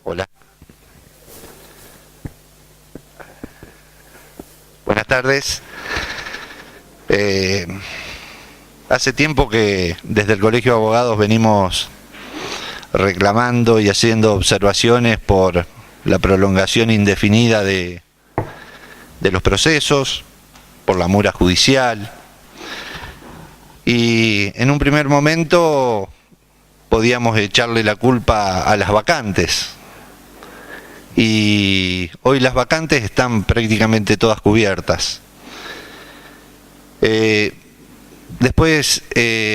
Hola. Buenas tardes. Hace tiempo que desde el Colegio de Abogados venimos reclamando y haciendo observaciones por la prolongación indefinida de los procesos, por la mora judicial. Y en un primer momento podíamos echarle la culpa a las vacantes. Y hoy las vacantes están prácticamente todas cubiertas. Después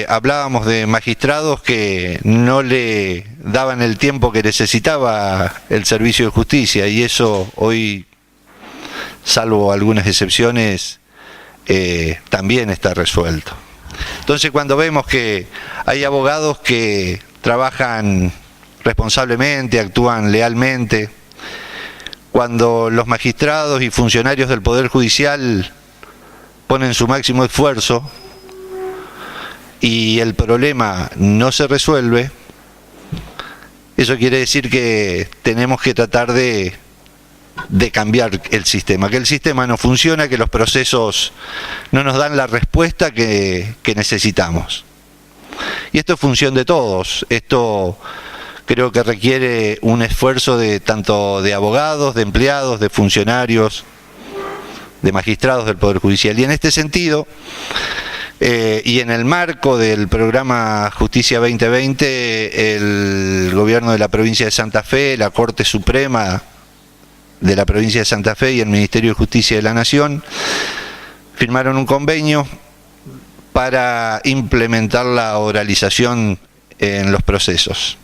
hablábamos de magistrados que no le daban el tiempo que necesitaba el servicio de justicia, y eso hoy, salvo algunas excepciones, también está resuelto. Entonces, cuando vemos que hay abogados que trabajan responsablemente, actúan lealmente, cuando los magistrados y funcionarios del Poder Judicial ponen su máximo esfuerzo y el problema no se resuelve, eso quiere decir que tenemos que tratar de cambiar el sistema, que el sistema no funciona, que los procesos no nos dan la respuesta que necesitamos. Y esto es función de todos. Esto creo que requiere un esfuerzo de tanto de abogados, de empleados, de funcionarios, de magistrados del Poder Judicial. Y en este sentido, y en el marco del programa Justicia 2020, el gobierno de la provincia de Santa Fe, la Corte Suprema de la provincia de Santa Fe y el Ministerio de Justicia de la Nación firmaron un convenio para implementar la oralización en los procesos.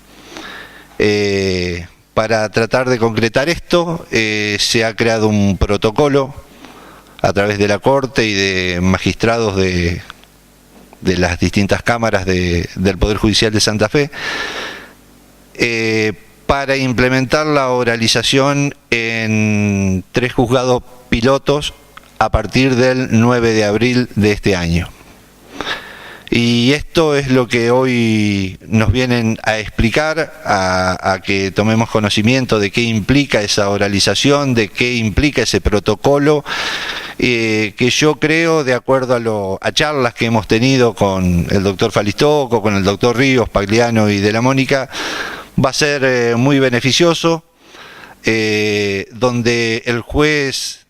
Para tratar de concretar esto, se ha creado un protocolo a través de la Corte y de magistrados de las distintas cámaras del Poder Judicial de Santa Fe, para implementar la oralización en 3 juzgados pilotos a partir del 9 de abril de este año. Y esto es lo que hoy nos vienen a explicar, a que tomemos conocimiento de qué implica esa oralización, de qué implica ese protocolo, que yo creo, de acuerdo a charlas que hemos tenido con el doctor Falistoco, con el doctor Ríos, Pagliano y de la Mónica, va a ser muy beneficioso, donde el juez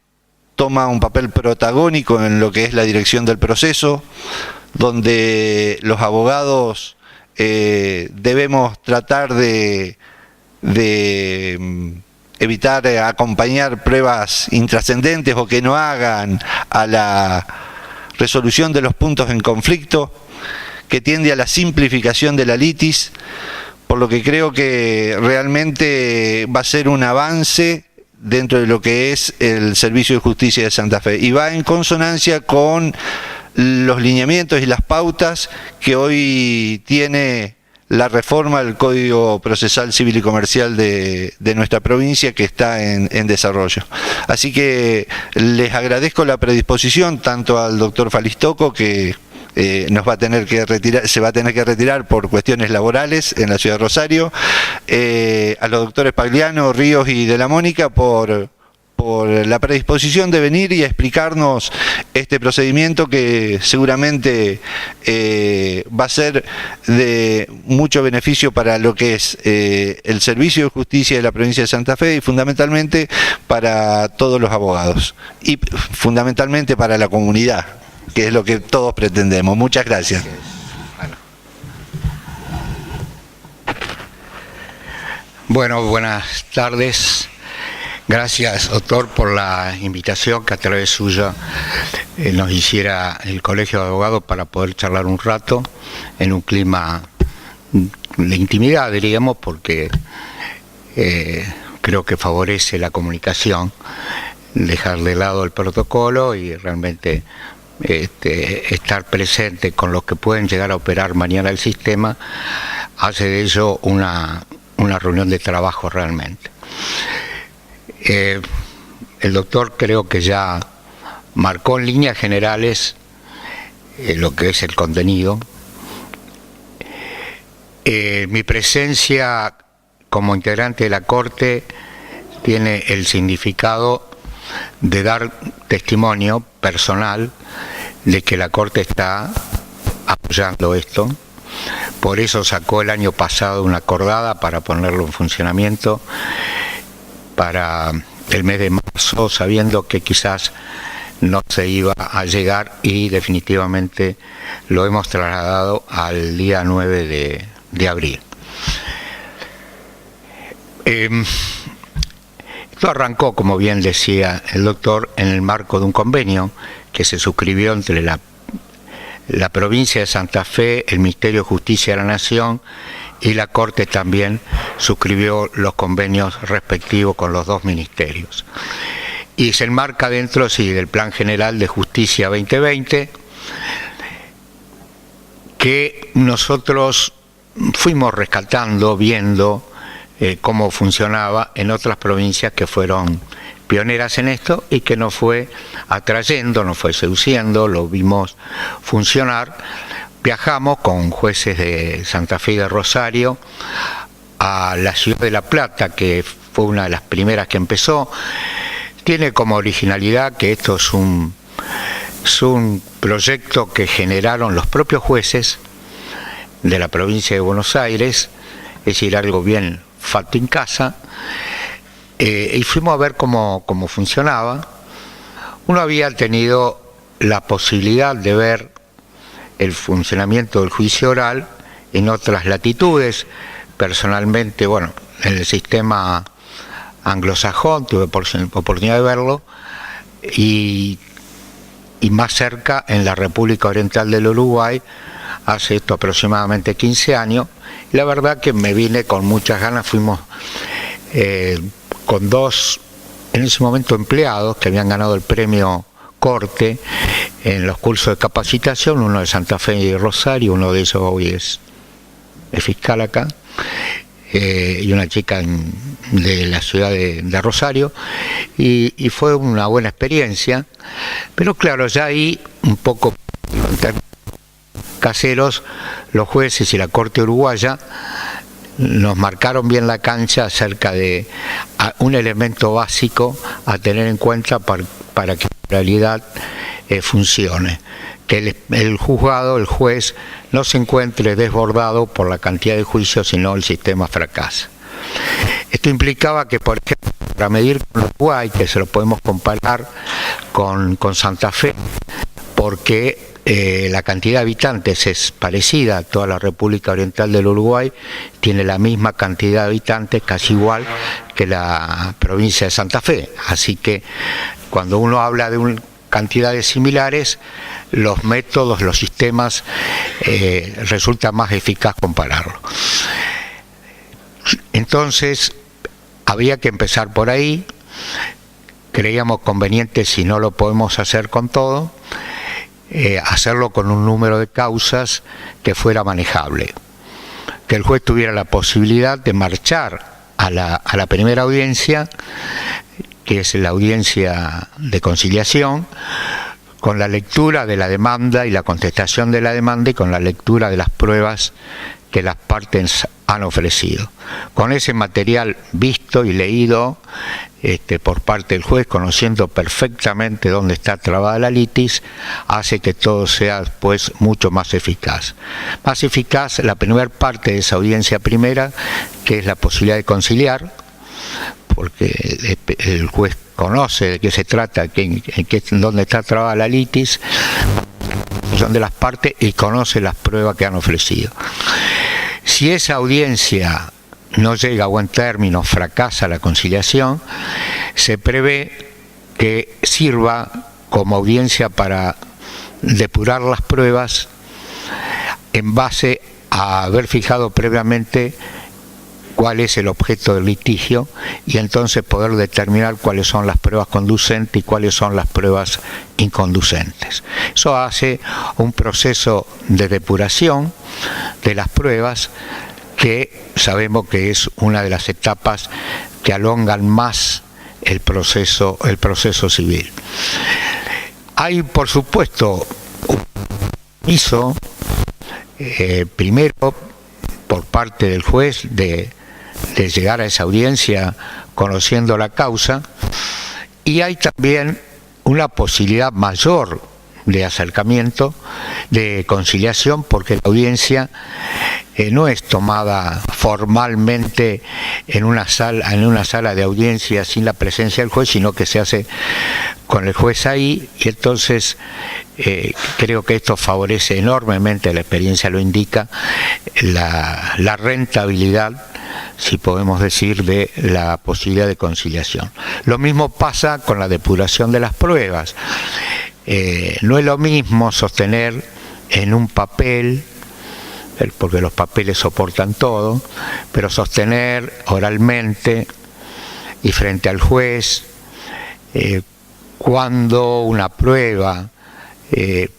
toma un papel protagónico en lo que es la dirección del proceso, donde los abogados debemos tratar de evitar acompañar pruebas intrascendentes o que no hagan a la resolución de los puntos en conflicto, que tiende a la simplificación de la litis, por lo que creo que realmente va a ser un avance dentro de lo que es el Servicio de Justicia de Santa Fe, y va en consonancia con los lineamientos y las pautas que hoy tiene la reforma del Código Procesal Civil y Comercial de nuestra provincia, que está en desarrollo. Así que les agradezco la predisposición tanto al doctor Falistoco, que se va a tener que retirar por cuestiones laborales en la ciudad de Rosario, a los doctores Pagliano, Ríos y de la Mónica por la predisposición de venir y a explicarnos este procedimiento, que seguramente va a ser de mucho beneficio para lo que es el servicio de justicia de la provincia de Santa Fe, y fundamentalmente para todos los abogados y fundamentalmente para la comunidad, que es lo que todos pretendemos. Muchas gracias. Bueno, buenas tardes. Gracias, doctor, por la invitación que a través suya nos hiciera el Colegio de Abogados para poder charlar un rato en un clima de intimidad, diríamos, porque creo que favorece la comunicación, dejar de lado el protocolo y realmente estar presente con los que pueden llegar a operar mañana el sistema, hace de ello una reunión de trabajo realmente. El doctor creo que ya marcó en líneas generales lo que es el contenido. Mi presencia como integrante de la Corte tiene el significado de dar testimonio personal de que la Corte está apoyando esto. Por eso sacó el año pasado una acordada para ponerlo en funcionamiento para el mes de marzo, sabiendo que quizás no se iba a llegar, y definitivamente lo hemos trasladado al día 9 de abril. Esto arrancó, como bien decía el doctor, en el marco de un convenio que se suscribió entre la provincia de Santa Fe, el Ministerio de Justicia de la Nación, y la Corte también suscribió los convenios respectivos con los dos ministerios. Y se enmarca dentro, sí, del Plan General de Justicia 2020, que nosotros fuimos rescatando, viendo cómo funcionaba en otras provincias que fueron pioneras en esto y que nos fue atrayendo, nos fue seduciendo, lo vimos funcionar. Viajamos con jueces de Santa Fe y de Rosario a la ciudad de La Plata, que fue una de las primeras que empezó. Tiene como originalidad que esto es un proyecto que generaron los propios jueces de la provincia de Buenos Aires, es decir, algo bien falta en casa, y fuimos a ver cómo funcionaba. Uno había tenido la posibilidad de ver el funcionamiento del juicio oral en otras latitudes. Personalmente, bueno, en el sistema anglosajón tuve oportunidad de verlo, y más cerca en la República Oriental del Uruguay, hace esto aproximadamente 15 años. La verdad que me vine con muchas ganas. Fuimos con dos, en ese momento, empleados que habían ganado el premio Corte en los cursos de capacitación, uno de Santa Fe y Rosario, uno de ellos hoy es fiscal acá, y una chica de la ciudad de Rosario, y fue una buena experiencia. Pero claro, ya ahí un poco caseros, los jueces y la Corte uruguaya nos marcaron bien la cancha acerca de un elemento básico a tener en cuenta para que en realidad funcione, que el juzgado, el juez, no se encuentre desbordado por la cantidad de juicios, sino el sistema fracasa. Esto implicaba que, por ejemplo, para medir con Uruguay, que se lo podemos comparar con Santa Fe, porque la cantidad de habitantes es parecida a toda la República Oriental del Uruguay, tiene la misma cantidad de habitantes, casi igual que la provincia de Santa Fe. Así que cuando uno habla de cantidades similares, los métodos, los sistemas, resulta más eficaz compararlo. Entonces, había que empezar por ahí. Creíamos conveniente, si no lo podemos hacer con todo, hacerlo con un número de causas que fuera manejable, que el juez tuviera la posibilidad de marchar a la primera audiencia, que es la audiencia de conciliación, con la lectura de la demanda y la contestación de la demanda, y con la lectura de las pruebas que las partes han ofrecido. Con ese material visto y leído por parte del juez, conociendo perfectamente dónde está trabada la litis, hace que todo sea pues mucho más eficaz. Más eficaz la primera parte de esa audiencia primera, que es la posibilidad de conciliar, porque el juez conoce de qué se trata, dónde está trabada la litis, son de las partes, y conoce las pruebas que han ofrecido. Si esa audiencia no llega a buen término, fracasa la conciliación, se prevé que sirva como audiencia para depurar las pruebas en base a haber fijado previamente cuál es el objeto del litigio, y entonces poder determinar cuáles son las pruebas conducentes y cuáles son las pruebas inconducentes. Eso hace un proceso de depuración de las pruebas que sabemos que es una de las etapas que alongan más el proceso civil. Hay, por supuesto, un permiso, primero por parte del juez, de de llegar a esa audiencia conociendo la causa, y hay también una posibilidad mayor de acercamiento, de conciliación, porque la audiencia no es tomada formalmente en una sala de audiencia sin la presencia del juez, sino que se hace con el juez ahí, y entonces creo que esto favorece enormemente, la experiencia lo indica, la rentabilidad, si podemos decir, de la posibilidad de conciliación. Lo mismo pasa con la depuración de las pruebas. No es lo mismo sostener en un papel, porque los papeles soportan todo, pero sostener oralmente y frente al juez cuando una prueba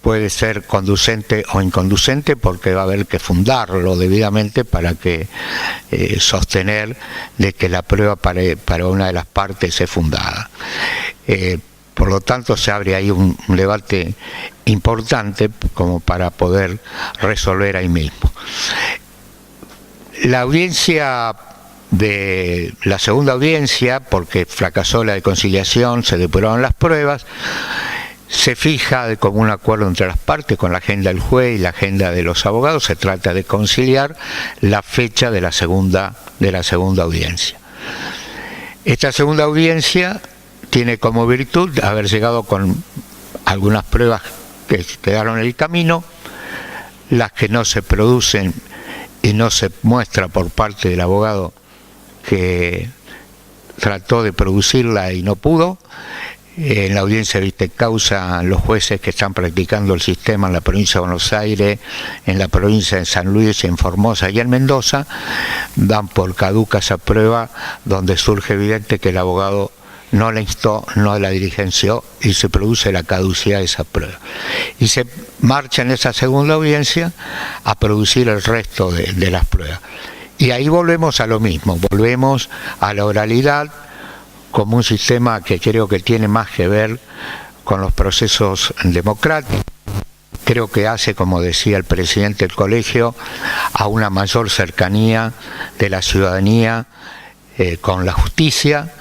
puede ser conducente o inconducente, porque va a haber que fundarlo debidamente para que sostener de que la prueba para una de las partes es fundada. Por lo tanto, se abre ahí un debate importante como para poder resolver ahí mismo. La audiencia de la segunda audiencia, porque fracasó la de conciliación, se depuraron las pruebas, se fija de común acuerdo entre las partes, con la agenda del juez y la agenda de los abogados, se trata de conciliar la fecha de la segunda audiencia. Esta segunda audiencia tiene como virtud haber llegado con algunas pruebas que quedaron en el camino, las que no se producen y no se muestra por parte del abogado que trató de producirla y no pudo. En la audiencia de vista causa, los jueces que están practicando el sistema en la provincia de Buenos Aires, en la provincia de San Luis, en Formosa y en Mendoza, dan por caduca esa prueba, donde surge evidente que el abogado no la instó, no la diligenció, y se produce la caducidad de esa prueba. Y se marcha en esa segunda audiencia a producir el resto de las pruebas. Y ahí volvemos a lo mismo, volvemos a la oralidad como un sistema que creo que tiene más que ver con los procesos democráticos. Creo que hace, como decía el presidente del colegio, a una mayor cercanía de la ciudadanía con la justicia.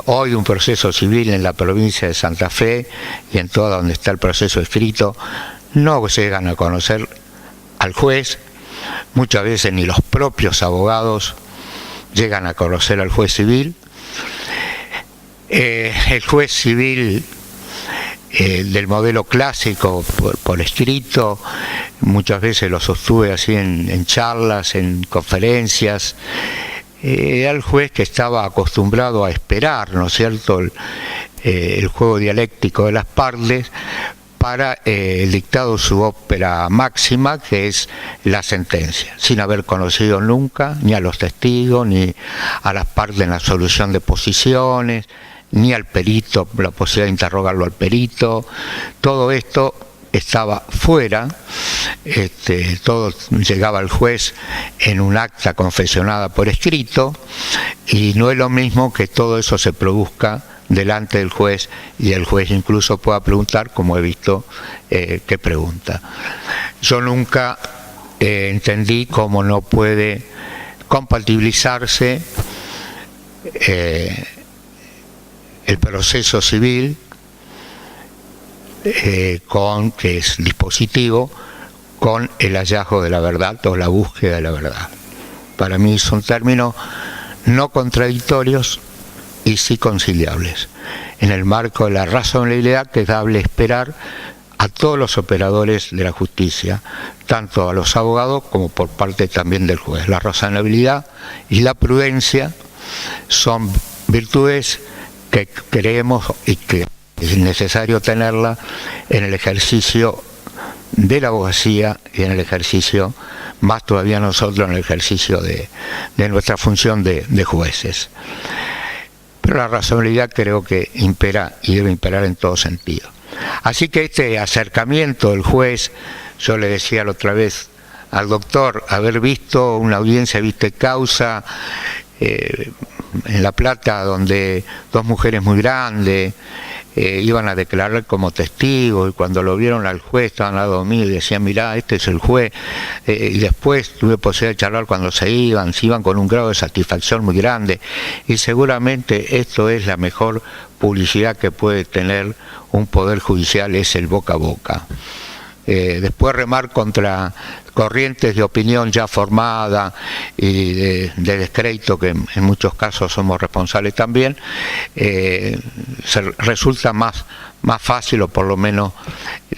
Hoy un proceso civil en la provincia de Santa Fe y en toda donde está el proceso escrito no llegan a conocer al juez, muchas veces ni los propios abogados llegan a conocer al juez civil. El juez civil del modelo clásico por escrito, muchas veces lo sostuve así en charlas, en conferencias. Era el juez que estaba acostumbrado a esperar, ¿no es cierto?, el juego dialéctico de las partes para el dictado de su ópera máxima, que es la sentencia, sin haber conocido nunca ni a los testigos, ni a las partes en la solución de posiciones, ni al perito, la posibilidad de interrogarlo al perito. Todo esto estaba fuera, todo llegaba al juez en un acta confesionada por escrito, y no es lo mismo que todo eso se produzca delante del juez y el juez incluso pueda preguntar, como he visto que pregunta. Yo nunca entendí cómo no puede compatibilizarse el proceso civil con, que es dispositivo, con el hallazgo de la verdad o la búsqueda de la verdad. Para mí son términos no contradictorios y sí conciliables, en el marco de la razonabilidad que es dable esperar a todos los operadores de la justicia, tanto a los abogados como por parte también del juez. La razonabilidad y la prudencia son virtudes que creemos y que es necesario tenerla en el ejercicio de la abogacía y en el ejercicio, más todavía nosotros, en el ejercicio de nuestra función de jueces. Pero la razonabilidad creo que impera y debe imperar en todo sentido. Así que este acercamiento del juez, yo le decía la otra vez al doctor, haber visto una audiencia vista y causa en La Plata, donde dos mujeres muy grandes, iban a declarar como testigos, y cuando lo vieron al juez estaban al lado mío y decían, mirá, este es el juez, y después tuve posibilidad de charlar cuando se iban con un grado de satisfacción muy grande, y seguramente esto es la mejor publicidad que puede tener un poder judicial, es el boca a boca. Después remar contra corrientes de opinión ya formada y de descrédito, que en muchos casos somos responsables también, resulta más fácil, o por lo menos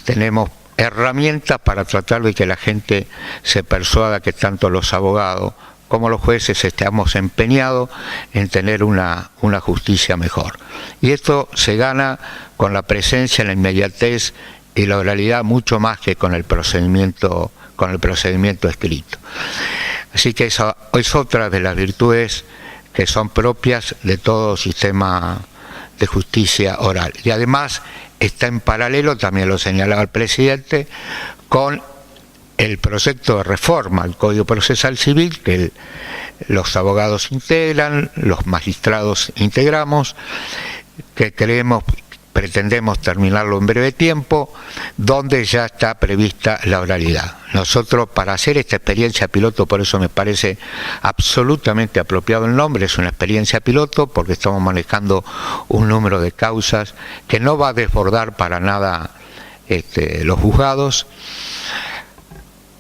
tenemos herramientas para tratar de que la gente se persuada que tanto los abogados como los jueces estamos empeñados en tener una justicia mejor. Y esto se gana con la presencia, la inmediatez y la oralidad, mucho más que con el procedimiento escrito. Así que esa es otra de las virtudes que son propias de todo sistema de justicia oral. Y además está en paralelo, también lo señalaba el presidente, con el proyecto de reforma al Código Procesal Civil que los abogados integran, los magistrados integramos, que pretendemos terminarlo en breve tiempo, donde ya está prevista la oralidad. Nosotros, para hacer esta experiencia piloto, por eso me parece absolutamente apropiado el nombre, es una experiencia piloto, porque estamos manejando un número de causas que no va a desbordar para nada los juzgados.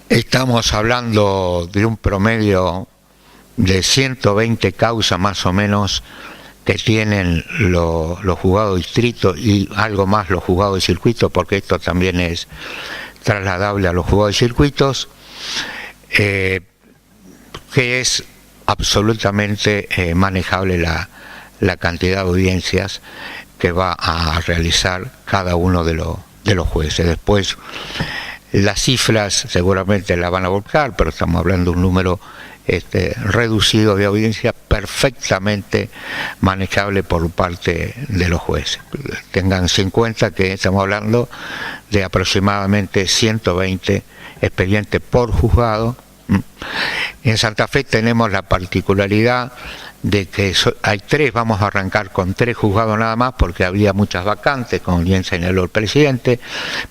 Estamos hablando de un promedio de 120 causas más o menos que tienen los juzgados distritos y algo más los juzgados de circuito, porque esto también es trasladable a los juzgados de circuitos, que es absolutamente manejable la cantidad de audiencias que va a realizar cada uno de los jueces. Después, las cifras seguramente la van a volcar, pero estamos hablando de un número reducido de audiencia perfectamente manejable por parte de los jueces. Ténganse en cuenta que estamos hablando de aproximadamente 120 expedientes por juzgado. En Santa Fe tenemos la particularidad de que hay vamos a arrancar con 3 juzgados nada más, porque había muchas vacantes, como bien señaló el presidente,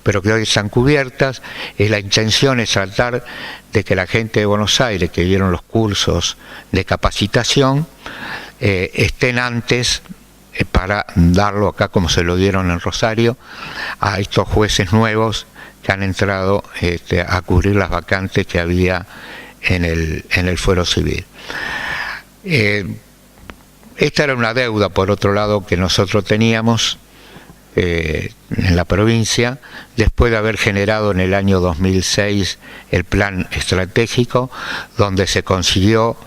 pero que hoy están cubiertas. Y la intención es tratar de que la gente de Buenos Aires, que dieron los cursos de capacitación, estén antes para darlo acá, como se lo dieron en Rosario, a estos jueces nuevos que han entrado a cubrir las vacantes que había en el fuero civil. Esta era una deuda, por otro lado, que nosotros teníamos en la provincia, después de haber generado en el año 2006 el plan estratégico, donde se consiguió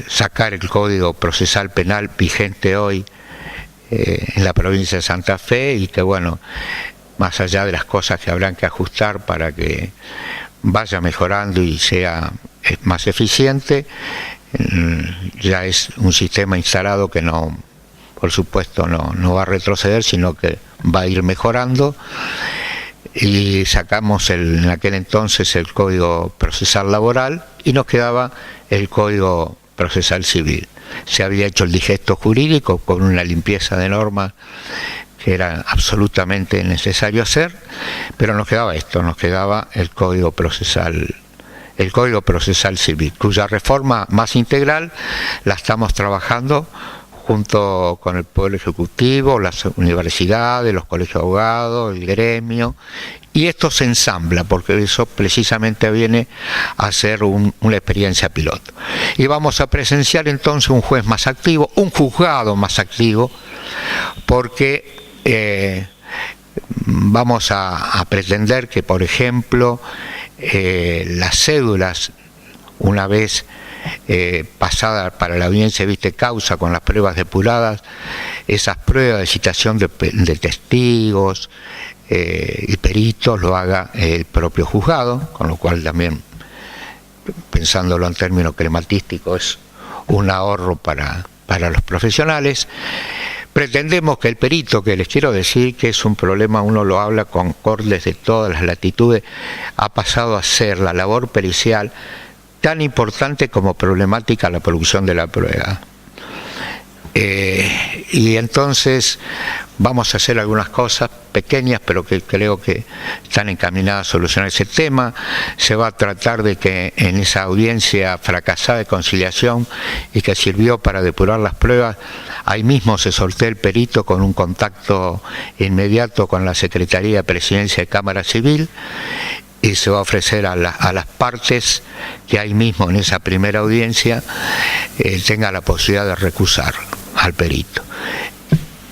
sacar el Código Procesal Penal vigente hoy en la provincia de Santa Fe, y que, bueno, más allá de las cosas que habrán que ajustar para que vaya mejorando y sea más eficiente, ya es un sistema instalado que no, por supuesto, no va a retroceder, sino que va a ir mejorando. Y sacamos en aquel entonces el Código Procesal Laboral y nos quedaba el Código Procesal Civil. Se había hecho el digesto jurídico con una limpieza de normas que era absolutamente necesario hacer, pero nos quedaba nos quedaba el Código Procesal Civil, cuya reforma más integral la estamos trabajando junto con el Poder Ejecutivo, las universidades, los colegios de abogados, el gremio, y esto se ensambla, porque eso precisamente viene a ser una experiencia piloto. Y vamos a presenciar entonces un juez más activo, un juzgado más activo, porque vamos a pretender que, por ejemplo, las cédulas, una vez pasada para la audiencia viste causa con las pruebas depuradas, esas pruebas de citación de testigos y peritos lo haga el propio juzgado, con lo cual también, pensándolo en términos crematísticos, es un ahorro para los profesionales. Pretendemos que el perito, que les quiero decir que es un problema, uno lo habla con cortes de todas las latitudes, ha pasado a ser la labor pericial tan importante como problemática la producción de la prueba. Y entonces vamos a hacer algunas cosas pequeñas, pero que creo que están encaminadas a solucionar ese tema. Se va a tratar de que en esa audiencia fracasada de conciliación y que sirvió para depurar las pruebas, ahí mismo se sortee el perito con un contacto inmediato con la Secretaría de Presidencia de Cámara Civil, y se va a ofrecer a las partes que ahí mismo en esa primera audiencia tenga la posibilidad de recusar al perito.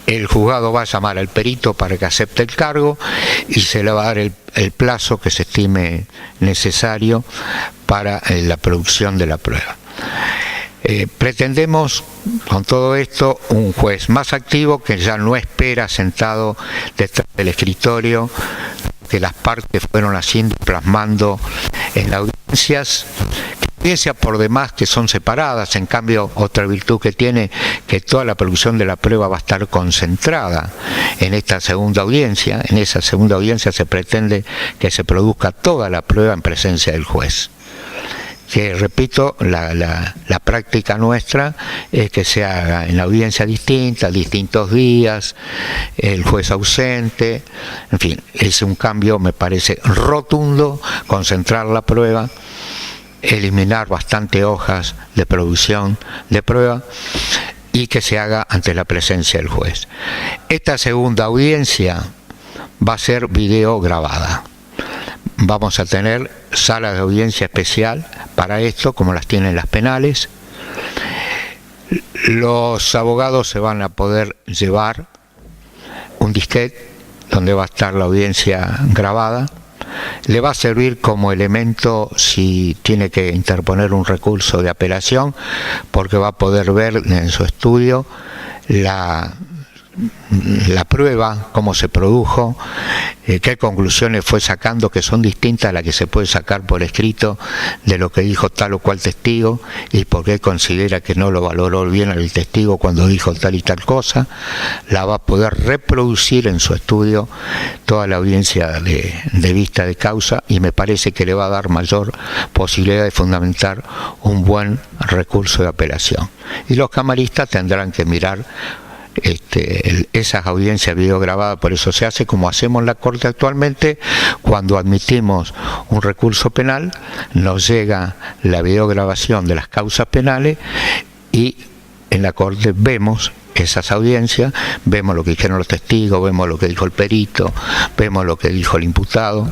El juzgado va a llamar al perito para que acepte el cargo y se le va a dar el plazo que se estime necesario para la producción de la prueba. Pretendemos con todo esto un juez más activo, que ya no espera sentado detrás del escritorio que las partes fueron haciendo y plasmando en las audiencias por demás que son separadas. En cambio, otra virtud que tiene, que toda la producción de la prueba va a estar concentrada en esta segunda audiencia. En esa segunda audiencia se pretende que se produzca toda la prueba en presencia del juez. Que, repito, la práctica nuestra es que se haga en audiencia distinta, distintos días, el juez ausente, en fin, es un cambio, me parece, rotundo, concentrar la prueba, eliminar bastante hojas de producción de prueba y que se haga ante la presencia del juez. Esta segunda audiencia va a ser video grabada. Vamos a tener salas de audiencia especial para esto, como las tienen las penales. Los abogados se van a poder llevar un disquete donde va a estar la audiencia grabada. Le va a servir como elemento si tiene que interponer un recurso de apelación, porque va a poder ver en su estudio la prueba, cómo se produjo, qué conclusiones fue sacando, que son distintas a las que se puede sacar por escrito de lo que dijo tal o cual testigo y por qué considera que no lo valoró bien el testigo cuando dijo tal y tal cosa. La va a poder reproducir en su estudio toda la audiencia de vista de causa, y me parece que le va a dar mayor posibilidad de fundamentar un buen recurso de apelación. Y los camaristas tendrán que mirar esas audiencias videograbadas. Por eso se hace como hacemos en la Corte actualmente. Cuando admitimos un recurso penal, nos llega la videograbación de las causas penales y en la Corte vemos esas audiencias, vemos lo que dijeron los testigos, vemos lo que dijo el perito, vemos lo que dijo el imputado.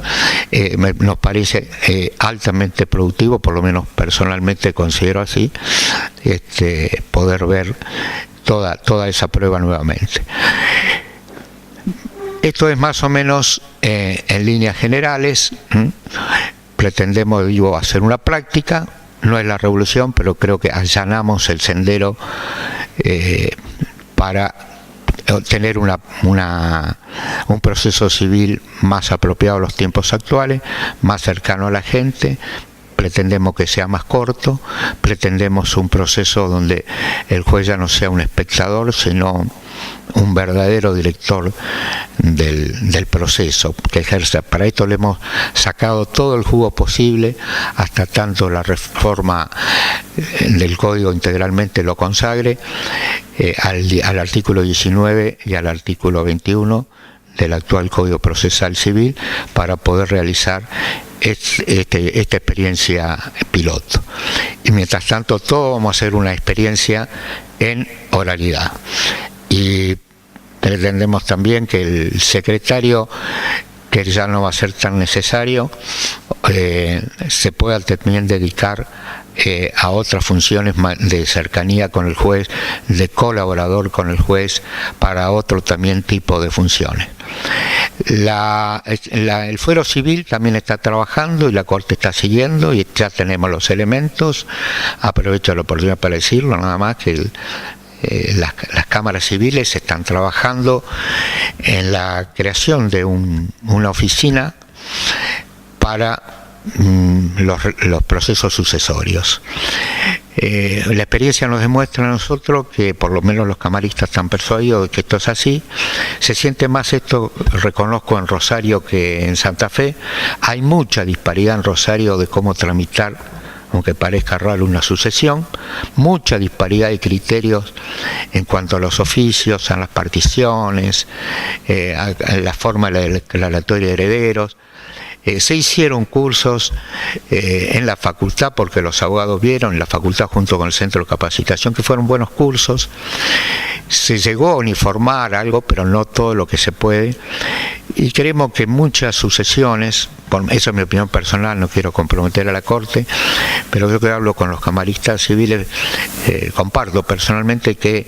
Nos parece altamente productivo, por lo menos personalmente considero así, poder ver toda esa prueba nuevamente. Esto es más o menos en líneas generales. Pretendemos, hacer una práctica. No es la revolución, pero creo que allanamos el sendero para tener un proceso civil más apropiado a los tiempos actuales, más cercano a la gente. Pretendemos que sea más corto, pretendemos un proceso donde el juez ya no sea un espectador, sino un verdadero director del proceso que ejerza. Para esto le hemos sacado todo el jugo posible, hasta tanto la reforma del Código integralmente lo consagre, al artículo 19 y al artículo 21 del actual Código Procesal Civil, para poder realizar esta experiencia piloto. Y mientras tanto, todos vamos a hacer una experiencia en oralidad. Y pretendemos también que el secretario, que ya no va a ser tan necesario, se pueda también dedicar a otras funciones de cercanía con el juez, de colaborador con el juez, para otro también tipo de funciones. El fuero civil también está trabajando y la Corte está siguiendo, y ya tenemos los elementos. Aprovecho la oportunidad para decirlo, nada más, que las cámaras civiles están trabajando en la creación de una oficina para los procesos sucesorios. La experiencia nos demuestra a nosotros que por lo menos los camaristas están persuadidos de que esto es así. Se siente más esto, reconozco, en Rosario que en Santa Fe. Hay mucha disparidad en Rosario de cómo tramitar aunque parezca raro, una sucesión, mucha disparidad de criterios en cuanto a los oficios, a las particiones, a la forma de la declaratoria de herederos. Se hicieron cursos en la facultad, porque los abogados vieron en la facultad junto con el centro de capacitación que fueron buenos cursos. Se llegó a uniformar algo, pero no todo lo que se puede. Y creemos que muchas sucesiones, eso es mi opinión personal, no quiero comprometer a la Corte, pero yo que hablo con los camaristas civiles, comparto personalmente que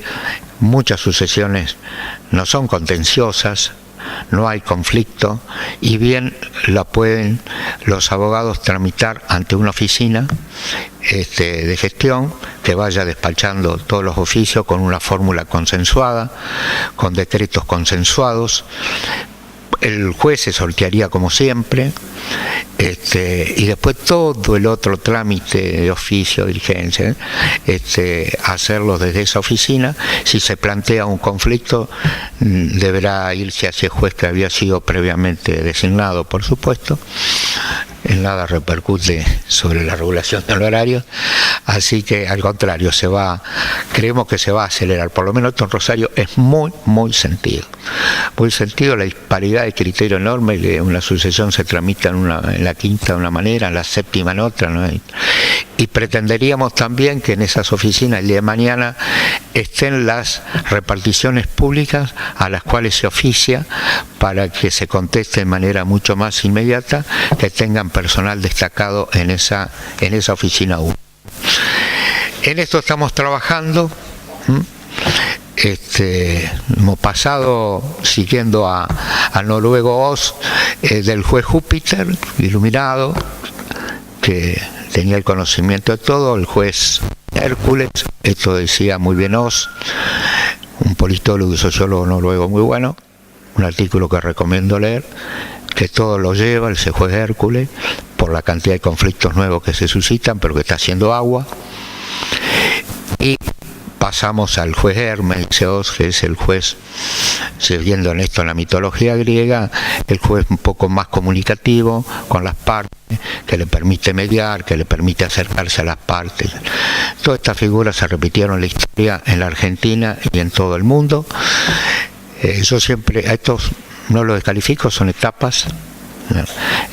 muchas sucesiones no son contenciosas, no hay conflicto, y bien la pueden los abogados tramitar ante una oficina de gestión que vaya despachando todos los oficios con una fórmula consensuada, con decretos consensuados. El juez se sortearía como siempre, y después todo el otro trámite de oficio, diligencia, hacerlo desde esa oficina. Si se plantea un conflicto, deberá irse hacia el juez que había sido previamente designado, por supuesto. En nada repercute sobre la regulación del horario, así que al contrario, creemos que se va a acelerar. Por lo menos esto en Rosario es muy sentido, la disparidad de criterio enorme, que una sucesión se tramita en la quinta de una manera, en la séptima en otra, ¿no? Y pretenderíamos también que en esas oficinas el día de mañana estén las reparticiones públicas a las cuales se oficia, para que se conteste de manera mucho más inmediata, que tengan personal destacado en esa oficina 1. En esto estamos trabajando. Hemos pasado, siguiendo a Noruego Oz, del juez Júpiter, iluminado, que tenía el conocimiento de todo, el juez Hércules, esto decía muy bien Oz, un politólogo y sociólogo noruego muy bueno, un artículo que recomiendo leer, que todo lo lleva ese juez Hércules, por la cantidad de conflictos nuevos que se suscitan, pero que está haciendo agua. Y pasamos al juez Hermes, que es el juez, siguiendo en esto en la mitología griega, el juez un poco más comunicativo con las partes, que le permite mediar, que le permite acercarse a las partes. Todas estas figuras se repitieron en la historia en la Argentina y en todo el mundo. Yo siempre, a estos no los descalifico, son etapas.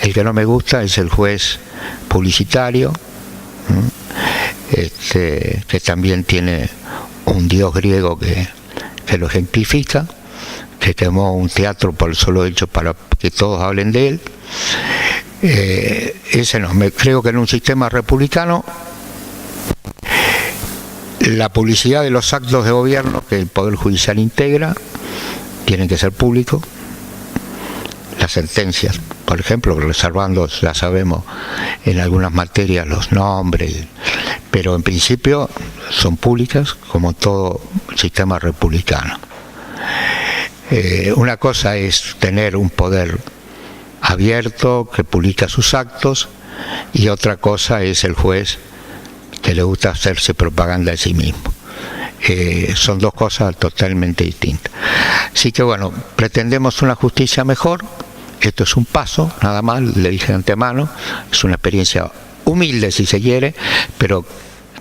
El que no me gusta es el juez publicitario, que también tiene un dios griego que lo ejemplifica, que quemó un teatro por el solo hecho para que todos hablen de él. Ese no, creo que en un sistema republicano la publicidad de los actos de gobierno que el Poder Judicial integra tienen que ser públicos. Las sentencias, por ejemplo, reservando, ya sabemos, en algunas materias los nombres, pero en principio son públicas, como todo sistema republicano. Una cosa es tener un poder abierto que publica sus actos, y otra cosa es el juez que le gusta hacerse propaganda de sí mismo. Son dos cosas totalmente distintas. Así que bueno, pretendemos una justicia mejor. Esto es un paso, nada más, le dije de antemano, es una experiencia humilde si se quiere, pero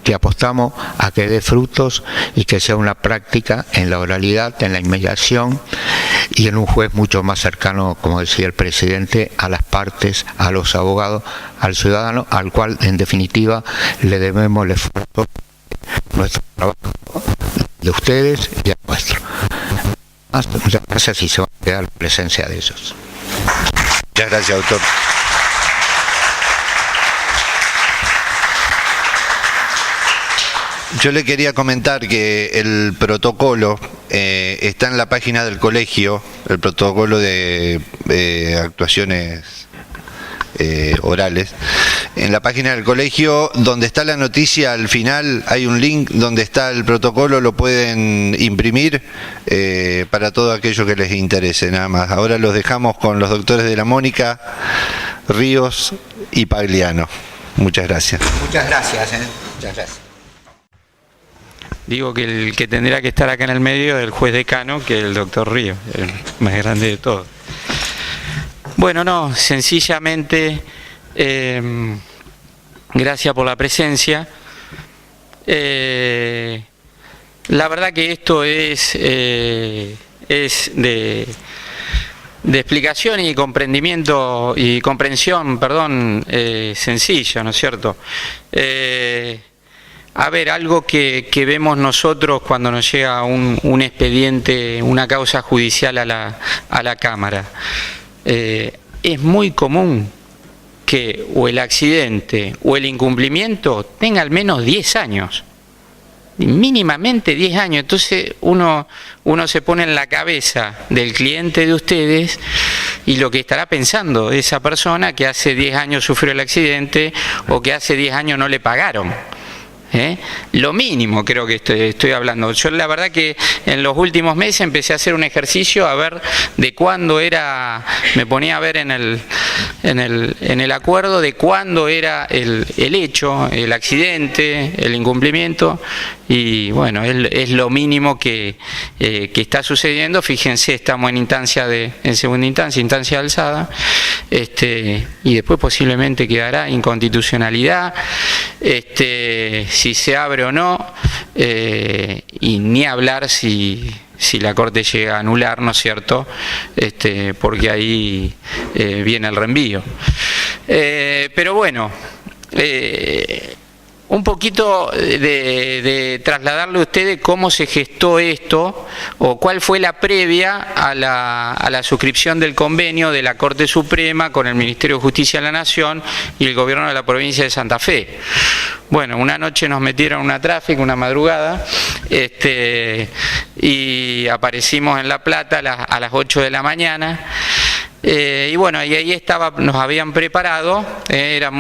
que apostamos a que dé frutos y que sea una práctica en la oralidad, en la inmediación y en un juez mucho más cercano, como decía el presidente, a las partes, a los abogados, al ciudadano, al cual en definitiva le debemos el esfuerzo, nuestro trabajo, de ustedes y el nuestro. Muchas gracias y se va a quedar la presencia de ellos. Muchas gracias, doctor. Yo le quería comentar que el protocolo está en la página del colegio, el protocolo de actuaciones orales. En la página del colegio, donde está la noticia, al final hay un link donde está el protocolo, lo pueden imprimir para todo aquello que les interese, nada más. Ahora los dejamos con los doctores de la Mónica, Ríos y Pagliano. Muchas gracias. Muchas gracias. Muchas gracias. Digo que el que tendrá que estar acá en el medio es el juez decano, que es el doctor Ríos, el más grande de todos. Bueno, no, sencillamente Gracias por la presencia. La verdad que esto es de explicación y comprendimiento y comprensión, sencilla, ¿no es cierto? A ver, algo que vemos nosotros cuando nos llega un expediente, una causa judicial a la Cámara. Es muy común que o el accidente o el incumplimiento tenga al menos 10 años. Mínimamente 10 años. Entonces uno se pone en la cabeza del cliente de ustedes y lo que estará pensando esa persona que hace 10 años sufrió el accidente o que hace 10 años no le pagaron. Lo mínimo creo que estoy hablando. Yo la verdad que en los últimos meses empecé a hacer un ejercicio a ver de cuándo era, me ponía a ver en el acuerdo de cuándo era el hecho, el accidente, el incumplimiento, y bueno, es lo mínimo que está sucediendo. Fíjense, estamos en segunda instancia alzada, y después posiblemente quedará inconstitucionalidad, si se abre o no, y ni hablar si la Corte llega a anular, ¿no es cierto? Porque ahí viene el reenvío. Pero bueno, un poquito de trasladarle a ustedes cómo se gestó esto o cuál fue la previa a la suscripción del convenio de la Corte Suprema con el Ministerio de Justicia de la Nación y el Gobierno de la provincia de Santa Fe. Bueno, una noche nos metieron una tráfico, una madrugada, y aparecimos en La Plata a las 8 de la mañana. Y bueno, y ahí nos habían preparado, eran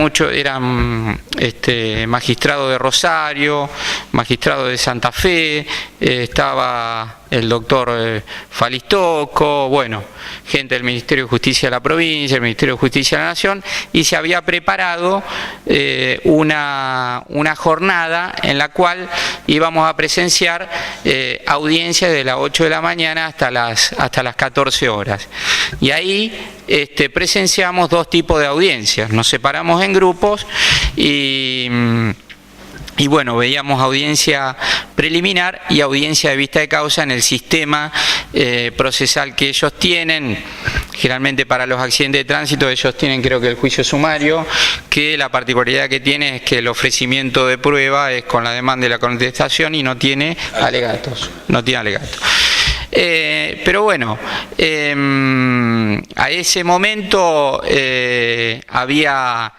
magistrados de Rosario, magistrados de Santa Fe, estaba el doctor Falistoco, bueno, gente del Ministerio de Justicia de la provincia, el Ministerio de Justicia de la Nación, y se había preparado una jornada en la cual íbamos a presenciar audiencias de las 8 de la mañana hasta las 14 horas. Y ahí presenciamos dos tipos de audiencias, nos separamos en grupos y bueno, veíamos audiencia preliminar y audiencia de vista de causa en el sistema procesal que ellos tienen. Generalmente para los accidentes de tránsito ellos tienen, creo que, el juicio sumario, que la particularidad que tiene es que el ofrecimiento de prueba es con la demanda y la contestación y no tiene alegatos. Pero bueno, a ese momento había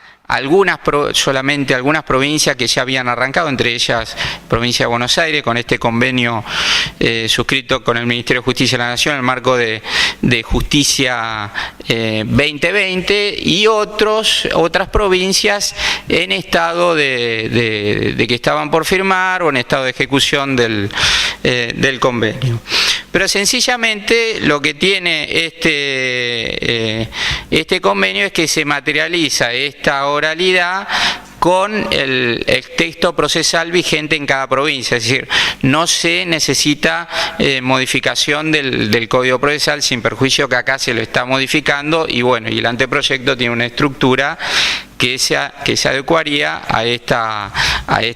solamente algunas provincias que ya habían arrancado, entre ellas provincia de Buenos Aires, con este convenio suscrito con el Ministerio de Justicia de la Nación en el marco de Justicia 2020, y otras provincias en estado de que estaban por firmar o en estado de ejecución del convenio. Pero sencillamente lo que tiene este convenio es que se materializa esta oralidad con el texto procesal vigente en cada provincia, es decir, no se necesita modificación del Código Procesal, sin perjuicio que acá se lo está modificando, y bueno, y el anteproyecto tiene una estructura que se adecuaría a esta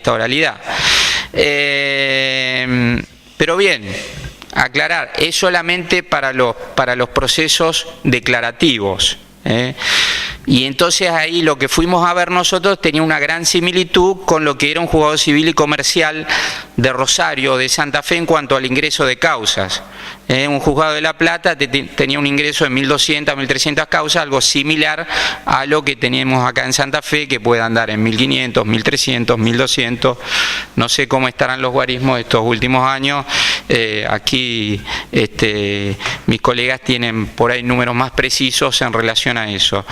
oralidad. Pero bien, aclarar, es solamente para los procesos declarativos. Y entonces ahí lo que fuimos a ver nosotros tenía una gran similitud con lo que era un juzgado civil y comercial de Rosario, de Santa Fe, en cuanto al ingreso de causas. Un juzgado de La Plata tenía un ingreso de 1.200, 1.300 causas, algo similar a lo que tenemos acá en Santa Fe, que puede andar en 1.500, 1.300, 1.200. No sé cómo estarán los guarismos de estos últimos años. Aquí mis colegas tienen por ahí números más precisos en relación a eso.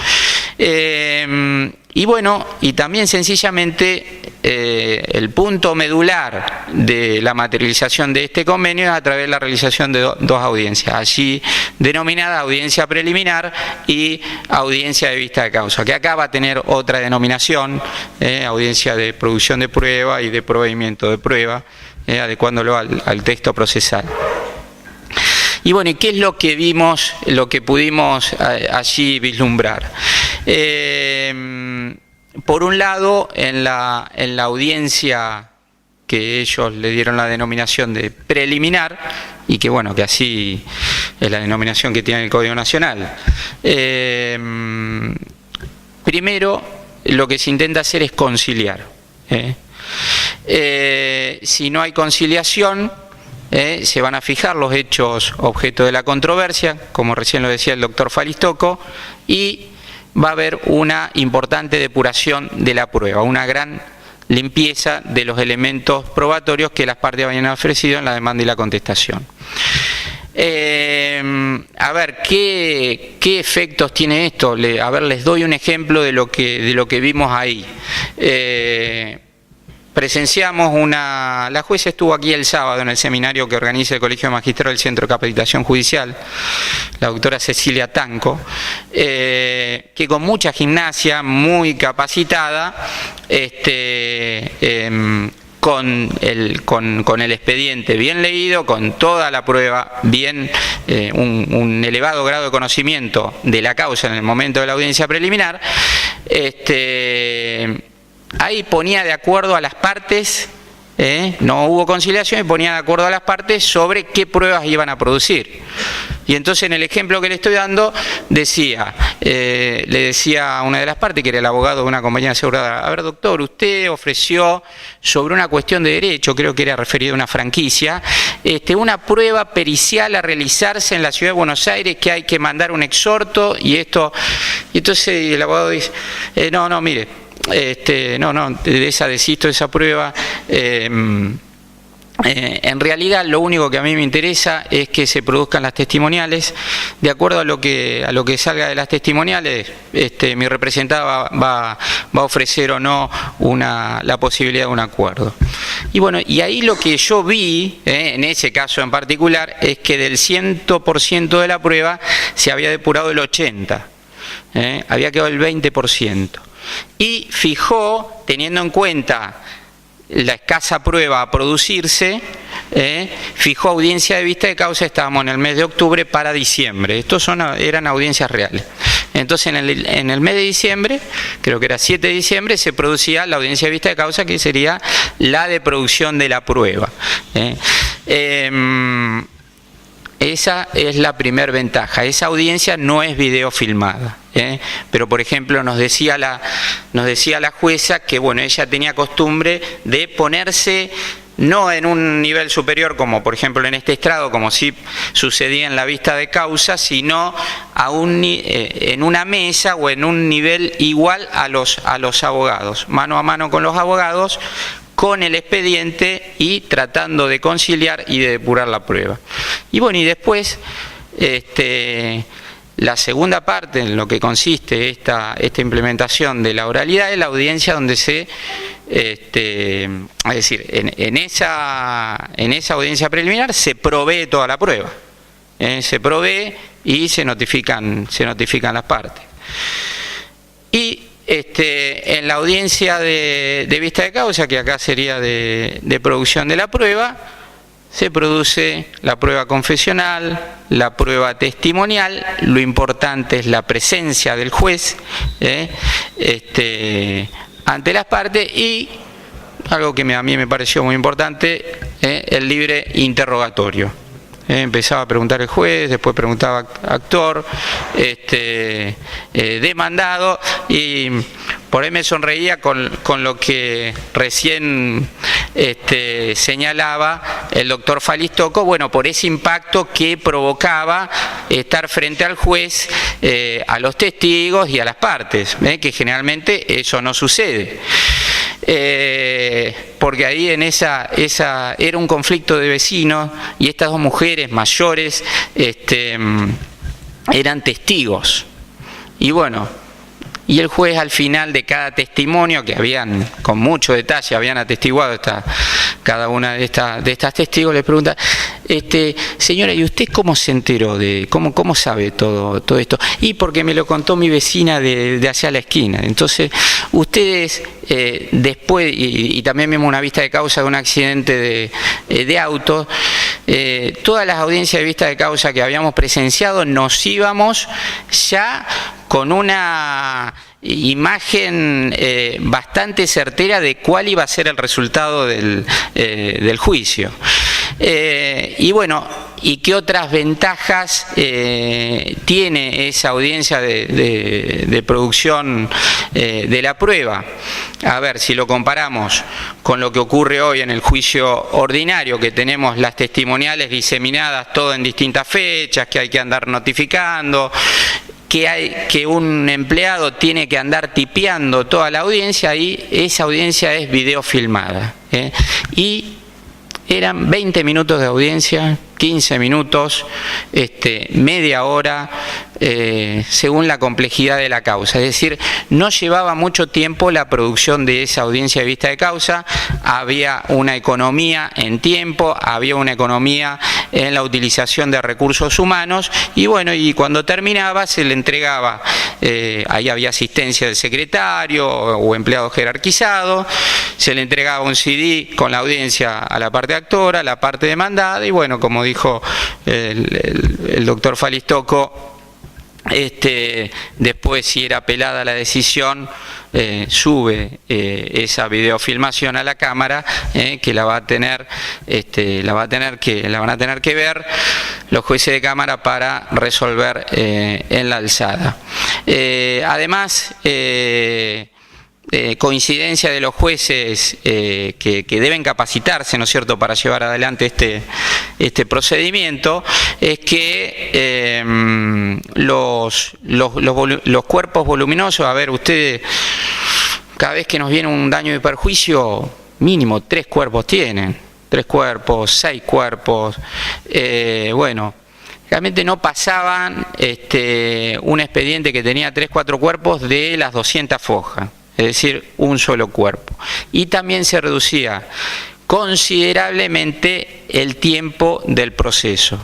Y bueno, y también sencillamente el punto medular de la materialización de este convenio es a través de la realización de dos audiencias, allí denominada audiencia preliminar y audiencia de vista de causa, que acá va a tener otra denominación, audiencia de producción de prueba y de proveimiento de prueba, adecuándolo al texto procesal. Y bueno, ¿y qué es lo que vimos, lo que pudimos allí vislumbrar? por un lado, en la audiencia que ellos le dieron la denominación de preliminar, y que bueno, que así es la denominación que tiene el Código Nacional. Primero, lo que se intenta hacer es conciliar. Si no hay conciliación, se van a fijar los hechos objeto de la controversia, como recién lo decía el doctor Falistoco, y va a haber una importante depuración de la prueba, una gran limpieza de los elementos probatorios que las partes habían ofrecido en la demanda y la contestación. A ver, ¿qué efectos tiene esto? A ver, les doy un ejemplo de lo que vimos ahí. Presenciamos la jueza estuvo aquí el sábado en el seminario que organiza el Colegio de Magistrados del Centro de Capacitación Judicial, la doctora Cecilia Tanco, que con mucha gimnasia, muy capacitada, con el expediente bien leído, con toda la prueba, bien un elevado grado de conocimiento de la causa en el momento de la audiencia preliminar, ahí ponía de acuerdo a las partes, no hubo conciliación, y ponía de acuerdo a las partes sobre qué pruebas iban a producir. Y entonces en el ejemplo que le estoy dando le decía a una de las partes, que era el abogado de una compañía aseguradora: a ver, doctor, usted ofreció sobre una cuestión de derecho, creo que era referido a una franquicia, una prueba pericial a realizarse en la ciudad de Buenos Aires, que hay que mandar un exhorto, y entonces el abogado dice, no, mire, de esa desisto de esa prueba. En realidad lo único que a mí me interesa es que se produzcan las testimoniales. De acuerdo a lo que salga de las testimoniales, mi representado va a ofrecer o no la posibilidad de un acuerdo. Y bueno, y ahí lo que yo vi, en ese caso en particular, es que del 100% de la prueba se había depurado el 80%, había quedado el 20%. Y fijó, teniendo en cuenta la escasa prueba a producirse, fijó audiencia de vista de causa, estábamos en el mes de octubre, para diciembre. Estos eran audiencias reales. Entonces en el mes de diciembre, creo que era 7 de diciembre, se producía la audiencia de vista de causa, que sería la de producción de la prueba. Esa es la primera ventaja. Esa audiencia no es video filmada, pero por ejemplo nos decía la jueza que bueno, ella tenía costumbre de ponerse no en un nivel superior, como por ejemplo en este estrado, como sí sucedía en la vista de causa, sino en una mesa o en un nivel igual a los abogados, mano a mano con los abogados, con el expediente, y tratando de conciliar y de depurar la prueba. Y bueno, y después la segunda parte en lo que consiste esta implementación de la oralidad es la audiencia donde es decir, en esa audiencia preliminar se provee toda la prueba, se provee y se notifican las partes. Y en la audiencia de vista de causa, que acá sería de producción de la prueba, se produce la prueba confesional, la prueba testimonial. Lo importante es la presencia del juez ante las partes, y algo que a mí me pareció muy importante, el libre interrogatorio. Empezaba a preguntar el juez, después preguntaba actor, demandado, y por ahí me sonreía con lo que recién señalaba el doctor Falistoco, bueno, por ese impacto que provocaba estar frente al juez, a los testigos y a las partes, que generalmente eso no sucede. Porque ahí era un conflicto de vecinos, y estas dos mujeres mayores eran testigos. Y bueno, y el juez al final de cada testimonio, que habían con mucho detalle habían atestiguado cada una de estas testigos, le pregunta: señora, ¿y usted cómo se enteró cómo sabe todo esto? Y porque me lo contó mi vecina de hacia la esquina. Entonces, ustedes después, y también vimos una vista de causa de un accidente de auto, todas las audiencias de vista de causa que habíamos presenciado nos íbamos ya con una imagen bastante certera de cuál iba a ser el resultado del juicio. Y bueno, ¿y qué otras ventajas tiene esa audiencia de producción de la prueba? A ver, si lo comparamos con lo que ocurre hoy en el juicio ordinario, que tenemos las testimoniales diseminadas todo en distintas fechas, que hay que andar notificando, que un empleado tiene que andar tipeando toda la audiencia, y esa audiencia es videofilmada. Y eran 20 minutos de audiencia, 15 minutos, media hora, según la complejidad de la causa. Es decir, no llevaba mucho tiempo la producción de esa audiencia de vista de causa, había una economía en tiempo, había una economía en la utilización de recursos humanos, y bueno, y cuando terminaba se le entregaba, ahí había asistencia del secretario o empleado jerarquizado, se le entregaba un CD con la audiencia a la parte actora, a la parte demandada, y bueno, como dijo el doctor Falistoco, después, si era apelada la decisión, sube esa videofilmación a la cámara, que la van a tener que ver los jueces de cámara para resolver en la alzada. Además, coincidencia de los jueces que deben capacitarse, ¿no es cierto?, para llevar adelante este procedimiento, es que los cuerpos voluminosos, a ver, ustedes, cada vez que nos viene un daño y perjuicio, mínimo 3 cuerpos tienen, 3 cuerpos, 6 cuerpos, bueno, realmente no pasaban un expediente que tenía 3, 4 cuerpos de las 200 fojas. Es decir, un solo cuerpo. Y también se reducía considerablemente el tiempo del proceso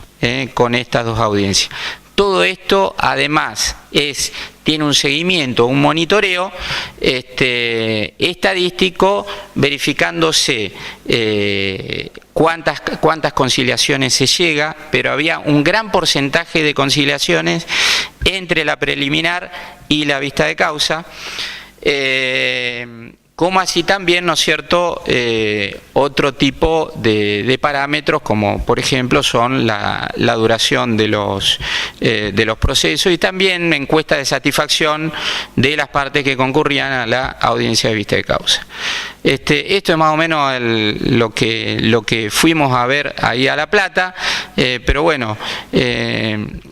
con estas 2 audiencias. Todo esto, además, tiene un seguimiento, un monitoreo estadístico, verificándose cuántas conciliaciones se llega, pero había un gran porcentaje de conciliaciones entre la preliminar y la vista de causa. Como así también, ¿no es cierto?, otro tipo de parámetros, como por ejemplo son la duración de los procesos, y también encuesta de satisfacción de las partes que concurrían a la audiencia de vista de causa. Esto es más o menos lo que fuimos a ver ahí a La Plata, pero bueno,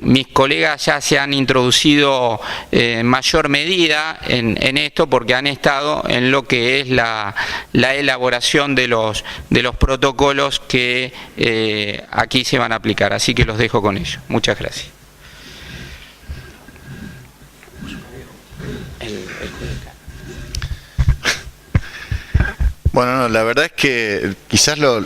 mis colegas ya se han introducido en mayor medida en esto, porque han estado en lo que es la elaboración de los protocolos que aquí se van a aplicar. Así que los dejo con ello. Muchas gracias. Bueno, no, la verdad es que quizás lo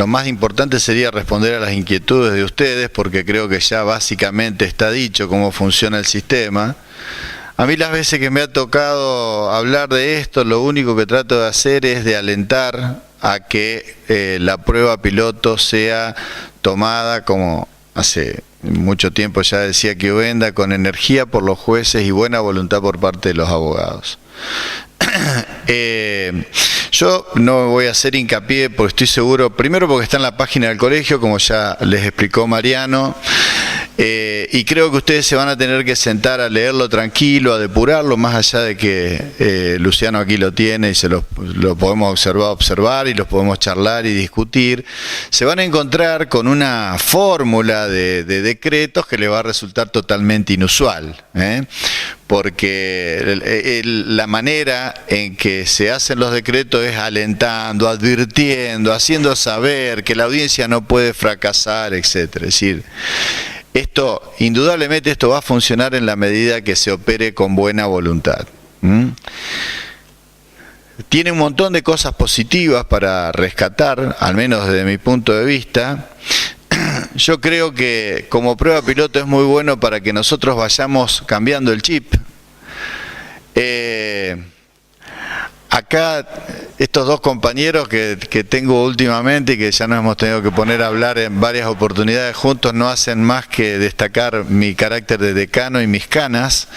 más importante sería responder a las inquietudes de ustedes, porque creo que ya básicamente está dicho cómo funciona el sistema. A mí las veces que me ha tocado hablar de esto, lo único que trato de hacer es de alentar a que la prueba piloto sea tomada, como hace mucho tiempo ya decía Chiovenda, con energía por los jueces y buena voluntad por parte de los abogados. Yo no voy a hacer hincapié, porque estoy seguro, primero porque está en la página del colegio, como ya les explicó Mariano, y creo que ustedes se van a tener que sentar a leerlo tranquilo, a depurarlo, más allá de que Luciano aquí lo tiene y lo podemos observar y los podemos charlar y discutir. Se van a encontrar con una fórmula de decretos que les va a resultar totalmente inusual, porque la manera en que se hacen los decretos es alentando, advirtiendo, haciendo saber que la audiencia no puede fracasar, etcétera. Es decir, indudablemente esto va a funcionar en la medida que se opere con buena voluntad. Tiene un montón de cosas positivas para rescatar, al menos desde mi punto de vista. Yo creo que como prueba piloto es muy bueno para que nosotros vayamos cambiando el chip. Acá estos dos compañeros que tengo últimamente y que ya nos hemos tenido que poner a hablar en varias oportunidades juntos no hacen más que destacar mi carácter de decano y mis canas,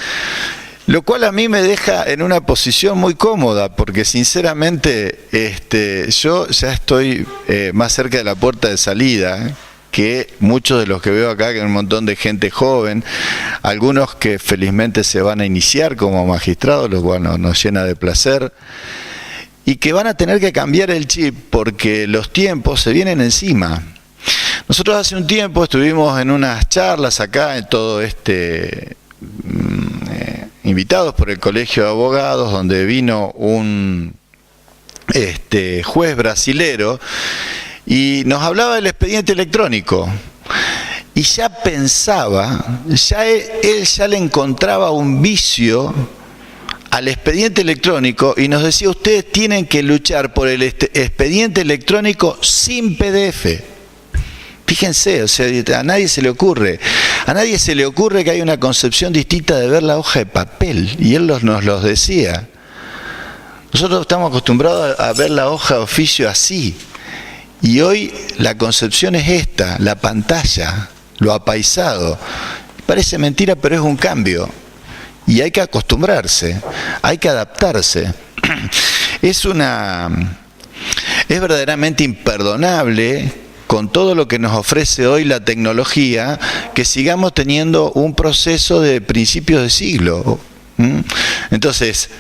lo cual a mí me deja en una posición muy cómoda, porque sinceramente yo ya estoy más cerca de la puerta de salida que muchos de los que veo acá, que hay un montón de gente joven, algunos que felizmente se van a iniciar como magistrados, lo cual nos llena de placer, y que van a tener que cambiar el chip porque los tiempos se vienen encima. Nosotros hace un tiempo estuvimos en unas charlas acá, en todo invitados por el Colegio de Abogados, donde vino un juez brasilero y nos hablaba del expediente electrónico. Y ya pensaba, él ya le encontraba un vicio al expediente electrónico y nos decía: ustedes tienen que luchar por el expediente electrónico sin PDF. Fíjense, o sea, a nadie se le ocurre que hay una concepción distinta de ver la hoja de papel, y él nos los decía. Nosotros estamos acostumbrados a ver la hoja de oficio así, y hoy la concepción es esta, la pantalla, lo apaisado. Parece mentira, pero es un cambio, y hay que acostumbrarse, hay que adaptarse. Es verdaderamente imperdonable, con todo lo que nos ofrece hoy la tecnología, que sigamos teniendo un proceso de principios de siglo. Entonces,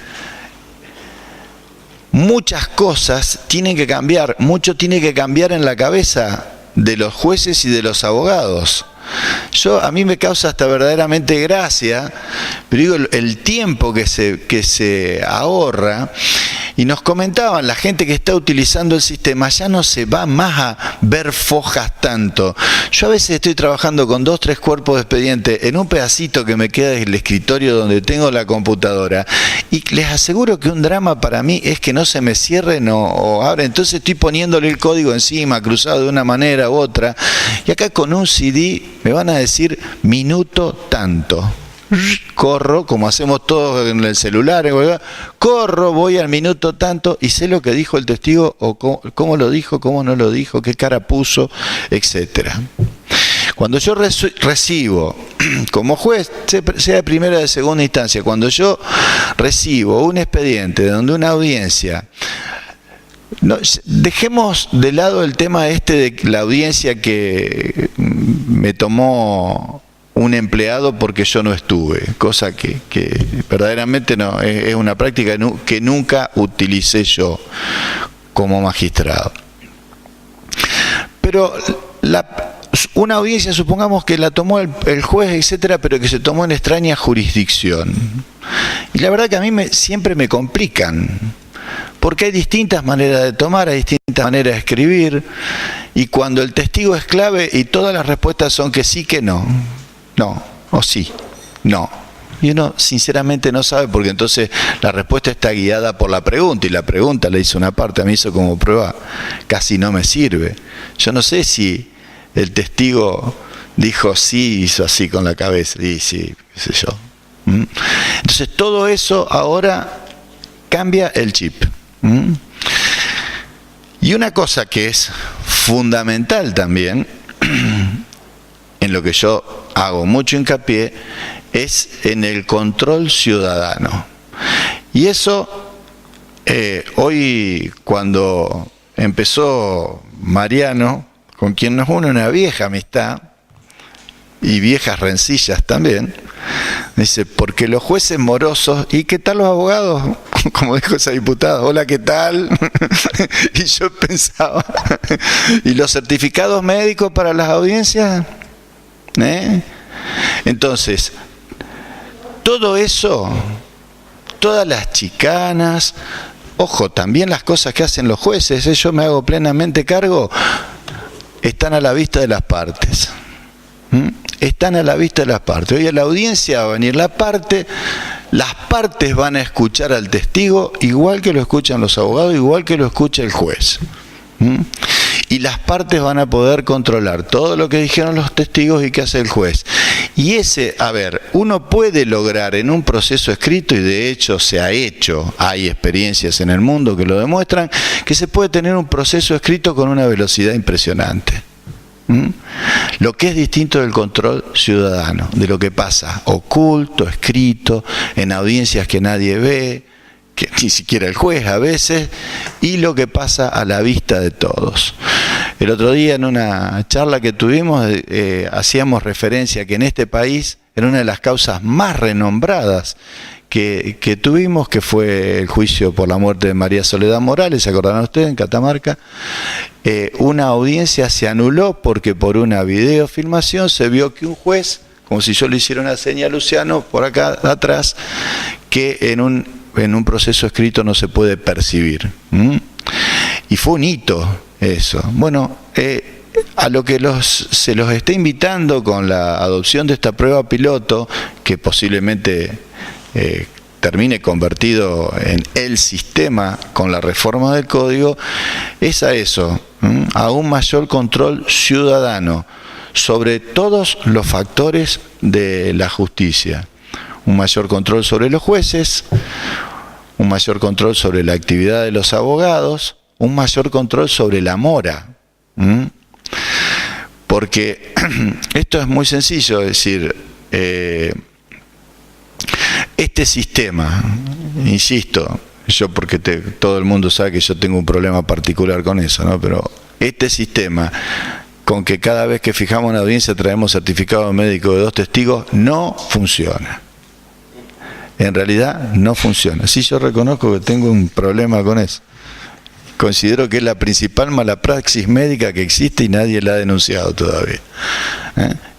muchas cosas tienen que cambiar, mucho tiene que cambiar en la cabeza de los jueces y de los abogados. A mí me causa hasta verdaderamente gracia, pero digo, el tiempo que se ahorra. Y nos comentaban, la gente que está utilizando el sistema ya no se va más a ver fojas tanto. Yo a veces estoy trabajando con 2 o 3 cuerpos de expediente en un pedacito que me queda del escritorio donde tengo la computadora, y les aseguro que un drama para mí es que no se me cierren o abren. Entonces estoy poniéndole el código encima, cruzado de una manera u otra, y acá con un CD me van a decir minuto tanto. Corro, como hacemos todos en el celular, corro, voy al minuto tanto y sé lo que dijo el testigo, o cómo lo dijo, cómo no lo dijo, qué cara puso, etcétera. Cuando yo recibo, como juez, sea de primera o de segunda instancia, cuando yo recibo un expediente donde una audiencia, dejemos de lado el tema de la audiencia que me tomó un empleado porque yo no estuve, cosa que verdaderamente no es una práctica que nunca utilicé yo como magistrado. Pero una audiencia, supongamos que la tomó el juez, etcétera, pero que se tomó en extraña jurisdicción. Y la verdad que a mí siempre me complican, porque hay distintas maneras de tomar, hay distintas maneras de escribir, y cuando el testigo es clave y todas las respuestas son que sí, que no, o sí, no. Y uno sinceramente no sabe, porque entonces la respuesta está guiada por la pregunta, y la pregunta la hizo una parte, a mí hizo como prueba, casi no me sirve. Yo no sé si el testigo dijo sí, hizo así con la cabeza, y sí, qué sé yo. Entonces todo eso ahora cambia el chip. Y una cosa que es fundamental también, en lo que yo hago mucho hincapié, es en el control ciudadano. Y eso, hoy cuando empezó Mariano, con quien nos une una vieja amistad, y viejas rencillas también, dice, porque los jueces morosos, ¿y qué tal los abogados? Como dijo esa diputada, hola, ¿qué tal? Y yo pensaba, ¿y los certificados médicos para las audiencias? Entonces, todo eso, todas las chicanas, ojo, también las cosas que hacen los jueces, yo me hago plenamente cargo, están a la vista de las partes. Están a la vista de las partes. Hoy a la audiencia va a venir las partes van a escuchar al testigo igual que lo escuchan los abogados, igual que lo escucha el juez. Y las partes van a poder controlar todo lo que dijeron los testigos y qué hace el juez. Y uno puede lograr en un proceso escrito, y de hecho se ha hecho, hay experiencias en el mundo que lo demuestran, que se puede tener un proceso escrito con una velocidad impresionante. Lo que es distinto del control ciudadano, de lo que pasa oculto, escrito, en audiencias que nadie ve, que ni siquiera el juez a veces, y lo que pasa a la vista de todos. El otro día en una charla que tuvimos hacíamos referencia que en este país era una de las causas más renombradas que tuvimos, que fue el juicio por la muerte de María Soledad Morales, ¿se acordarán ustedes? En Catamarca. Una audiencia se anuló porque por una videofilmación se vio que un juez, como si yo le hiciera una seña a Luciano por acá atrás, que en un proceso escrito no se puede percibir. Y fue un hito eso. Bueno, a lo que se los está invitando con la adopción de esta prueba piloto, que posiblemente termine convertido en el sistema con la reforma del código, es a eso, a un mayor control ciudadano sobre todos los factores de la justicia. Un mayor control sobre los jueces, un mayor control sobre la actividad de los abogados, un mayor control sobre la mora. Porque esto es muy sencillo, es decir, este sistema, insisto, yo porque todo el mundo sabe que yo tengo un problema particular con eso, ¿no? Pero este sistema, con que cada vez que fijamos una audiencia traemos certificado médico de 2 testigos, no funciona. En realidad no funciona. Sí, yo reconozco que tengo un problema con eso. Considero que es la principal mala praxis médica que existe y nadie la ha denunciado todavía.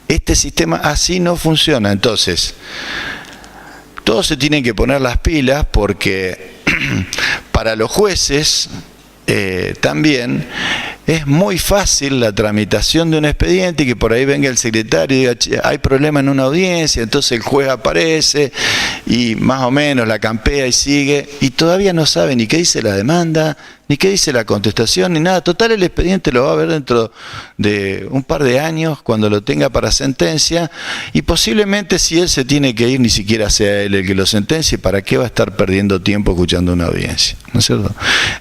Este sistema así no funciona. Entonces, todos se tienen que poner las pilas porque para los jueces también es muy fácil la tramitación de un expediente y que por ahí venga el secretario y diga, hay problema en una audiencia, entonces el juez aparece y más o menos la campea y sigue, y todavía no sabe ni qué dice la demanda, ni qué dice la contestación, ni nada. Total, el expediente lo va a ver dentro de un par de años, cuando lo tenga para sentencia, y posiblemente si él se tiene que ir, ni siquiera sea él el que lo sentencie. ¿Para qué va a estar perdiendo tiempo escuchando una audiencia? ¿No es cierto?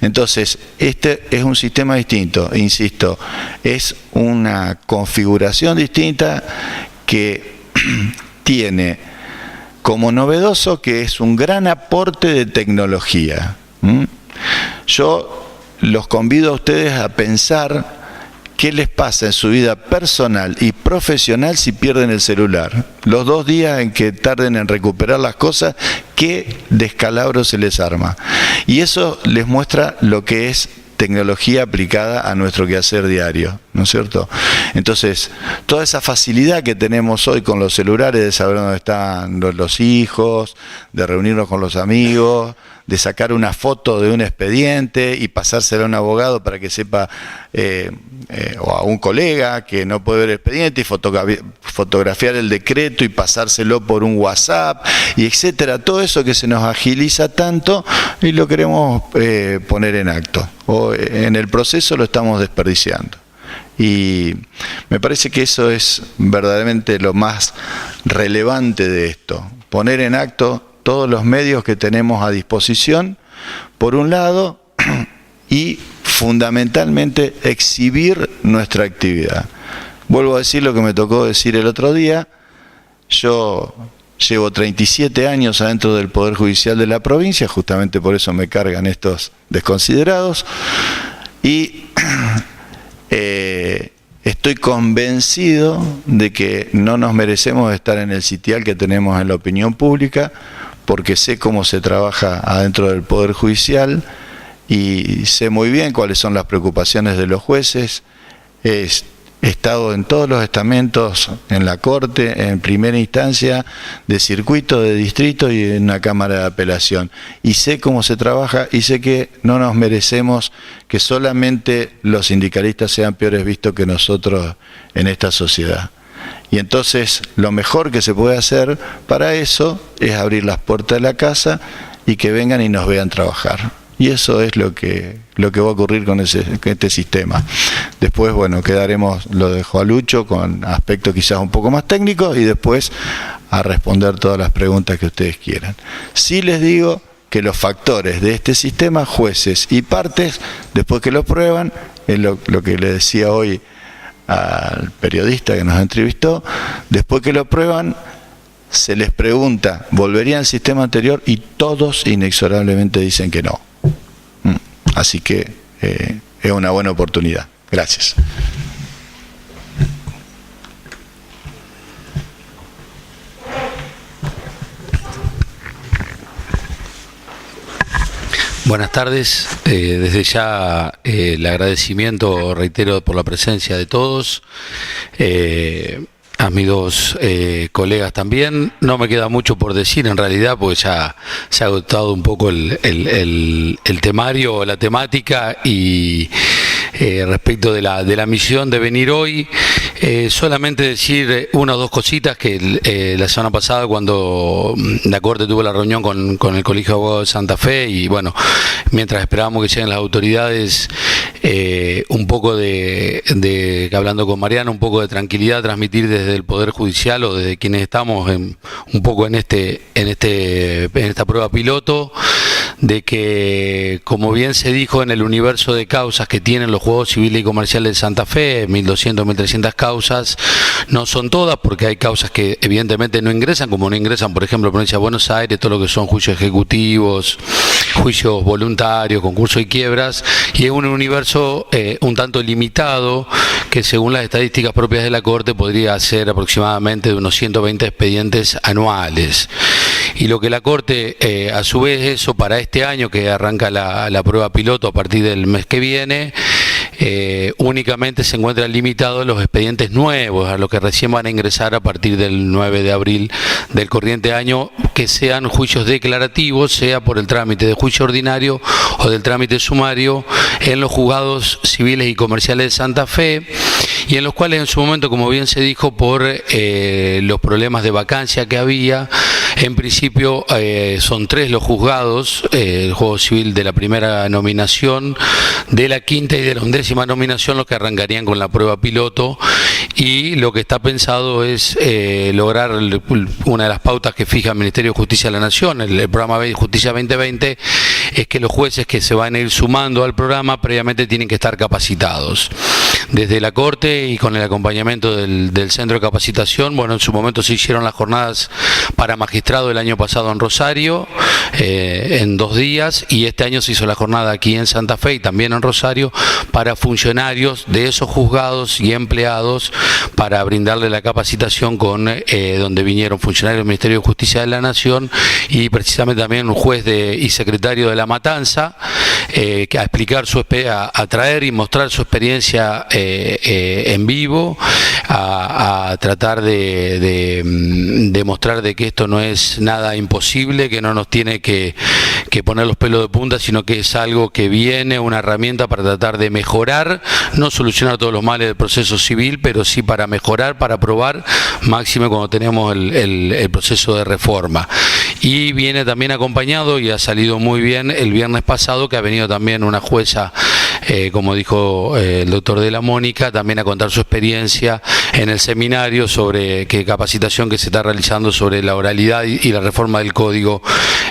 Entonces, este es un sistema distinto, insisto, es una configuración distinta que tiene como novedoso que es un gran aporte de tecnología. Yo los convido a ustedes a pensar qué les pasa en su vida personal y profesional si pierden el celular. Los 2 días en que tarden en recuperar las cosas, qué descalabro se les arma. Y eso les muestra lo que es tecnología aplicada a nuestro quehacer diario, ¿no es cierto? Entonces, toda esa facilidad que tenemos hoy con los celulares de saber dónde están los hijos, de reunirnos con los amigos, de sacar una foto de un expediente y pasársela a un abogado para que sepa, o a un colega que no puede ver el expediente, y fotografiar el decreto y pasárselo por un WhatsApp, y etcétera. Todo eso que se nos agiliza tanto y lo queremos poner en acto, o en el proceso lo estamos desperdiciando. Y me parece que eso es verdaderamente lo más relevante de esto, poner en acto todos los medios que tenemos a disposición, por un lado, y fundamentalmente exhibir nuestra actividad. Vuelvo a decir lo que me tocó decir el otro día. Yo llevo 37 años adentro del Poder Judicial de la provincia, justamente por eso me cargan estos desconsiderados, y estoy convencido de que no nos merecemos estar en el sitial que tenemos en la opinión pública, porque sé cómo se trabaja adentro del Poder Judicial y sé muy bien cuáles son las preocupaciones de los jueces. He estado en todos los estamentos, en la Corte, en primera instancia, de circuito, de distrito y en una Cámara de Apelación. Y sé cómo se trabaja y sé que no nos merecemos que solamente los sindicalistas sean peores vistos que nosotros en esta sociedad. Y entonces lo mejor que se puede hacer para eso es abrir las puertas de la casa y que vengan y nos vean trabajar. y eso es lo que va a ocurrir con este sistema. Después, bueno, lo dejo a Lucho con aspectos quizás un poco más técnicos y después a responder todas las preguntas que ustedes quieran. Sí les digo que los factores de este sistema, jueces y partes, después que lo prueban, es lo que le decía hoy al periodista que nos entrevistó, después que lo prueban, se les pregunta, ¿volverían al sistema anterior? Y todos inexorablemente dicen que no. Así que es una buena oportunidad. Gracias. Buenas tardes. Desde ya el agradecimiento, reitero, por la presencia de todos. A mis dos colegas también. No me queda mucho por decir en realidad, porque ya se ha agotado un poco el temario, la temática, y respecto de la misión de venir hoy, solamente decir una o dos cositas que la semana pasada, cuando la Corte tuvo la reunión con el Colegio de Abogados de Santa Fe, y bueno, mientras esperábamos que lleguen las autoridades, un poco hablando con Mariana, un poco de tranquilidad, transmitir desde el Poder Judicial o desde quienes estamos un poco en esta prueba piloto, de que, como bien se dijo, en el universo de causas que tienen los juzgados civiles y comerciales de Santa Fe, 1.200, 1.300 causas, no son todas, porque hay causas que evidentemente no ingresan, como no ingresan, por ejemplo, Provincia de Buenos Aires, todo lo que son juicios ejecutivos, juicios voluntarios, concursos y quiebras, y es un universo un tanto limitado, que según las estadísticas propias de la Corte podría ser aproximadamente de unos 120 expedientes anuales. Y lo que la Corte, a su vez, eso para este año, que arranca la prueba piloto a partir del mes que viene, únicamente se encuentran limitados los expedientes nuevos, a los que recién van a ingresar a partir del 9 de abril del corriente año, que sean juicios declarativos, sea por el trámite de juicio ordinario o del trámite sumario, en los juzgados civiles y comerciales de Santa Fe, y en los cuales en su momento, como bien se dijo, por los problemas de vacancia que había, en principio son 3 los juzgados, el juzgado civil de la primera nominación, de la quinta y de la 11ª nominación, los que arrancarían con la prueba piloto, y lo que está pensado es lograr una de las pautas que fija el Ministerio de Justicia de la Nación, el programa Justicia 2020, es que los jueces que se van a ir sumando al programa previamente tienen que estar capacitados. Desde la Corte y con el acompañamiento del Centro de Capacitación, bueno, en su momento se hicieron las jornadas para magistrado el año pasado en Rosario, en 2 días, y este año se hizo la jornada aquí en Santa Fe y también en Rosario para funcionarios de esos juzgados y empleados, para brindarle la capacitación con donde vinieron funcionarios del Ministerio de Justicia de la Nación y precisamente también un juez y secretario de La Matanza, a explicar a traer y mostrar su experiencia en vivo, a tratar de mostrar de que esto no es nada imposible, que no nos tiene que poner los pelos de punta, sino que es algo que viene, una herramienta para tratar de mejorar, no solucionar todos los males del proceso civil, pero sí para mejorar, para probar, máxime cuando tenemos el proceso de reforma. Y viene también acompañado, y ha salido muy bien el viernes pasado, que ha venido también una jueza, como dijo el doctor de la Mónica, también a contar su experiencia en el seminario sobre capacitación que se está realizando sobre la oralidad y la reforma del Código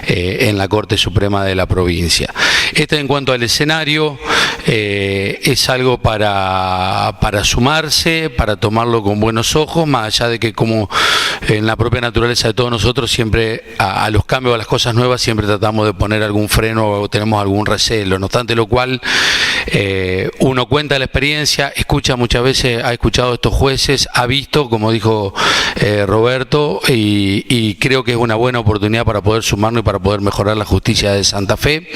en la Corte Suprema de la provincia. En cuanto al escenario, es algo para sumarse, para tomarlo con buenos ojos, más allá de que, como en la propia naturaleza de todos nosotros, siempre a los cambios, a las cosas nuevas, siempre tratamos de poner algún freno o tenemos algún recelo. No obstante lo cual, uno cuenta la experiencia, escucha muchas veces, ha escuchado a estos jueces, ha visto, como dijo Roberto, y creo que es una buena oportunidad para poder sumarnos y para poder mejorar la justicia de Santa Fe.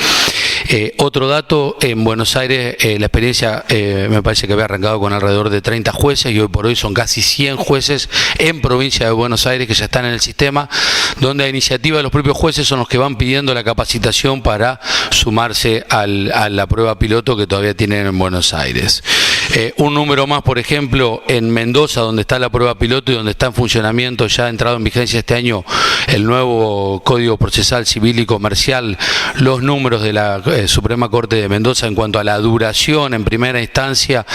Otro dato, en Buenos Aires la experiencia me parece que había arrancado con alrededor de 30 jueces y hoy por hoy son casi 100 jueces en provincia de Buenos Aires que ya están en el sistema, donde a iniciativa de los propios jueces son los que van pidiendo la capacitación para sumarse a la prueba piloto que todavía tienen en Buenos Aires. Un número más, por ejemplo, en Mendoza, donde está la prueba piloto y donde está en funcionamiento, ya ha entrado en vigencia este año, el nuevo Código Procesal Civil y Comercial, los números de la Suprema Corte de Mendoza en cuanto a la duración en primera instancia.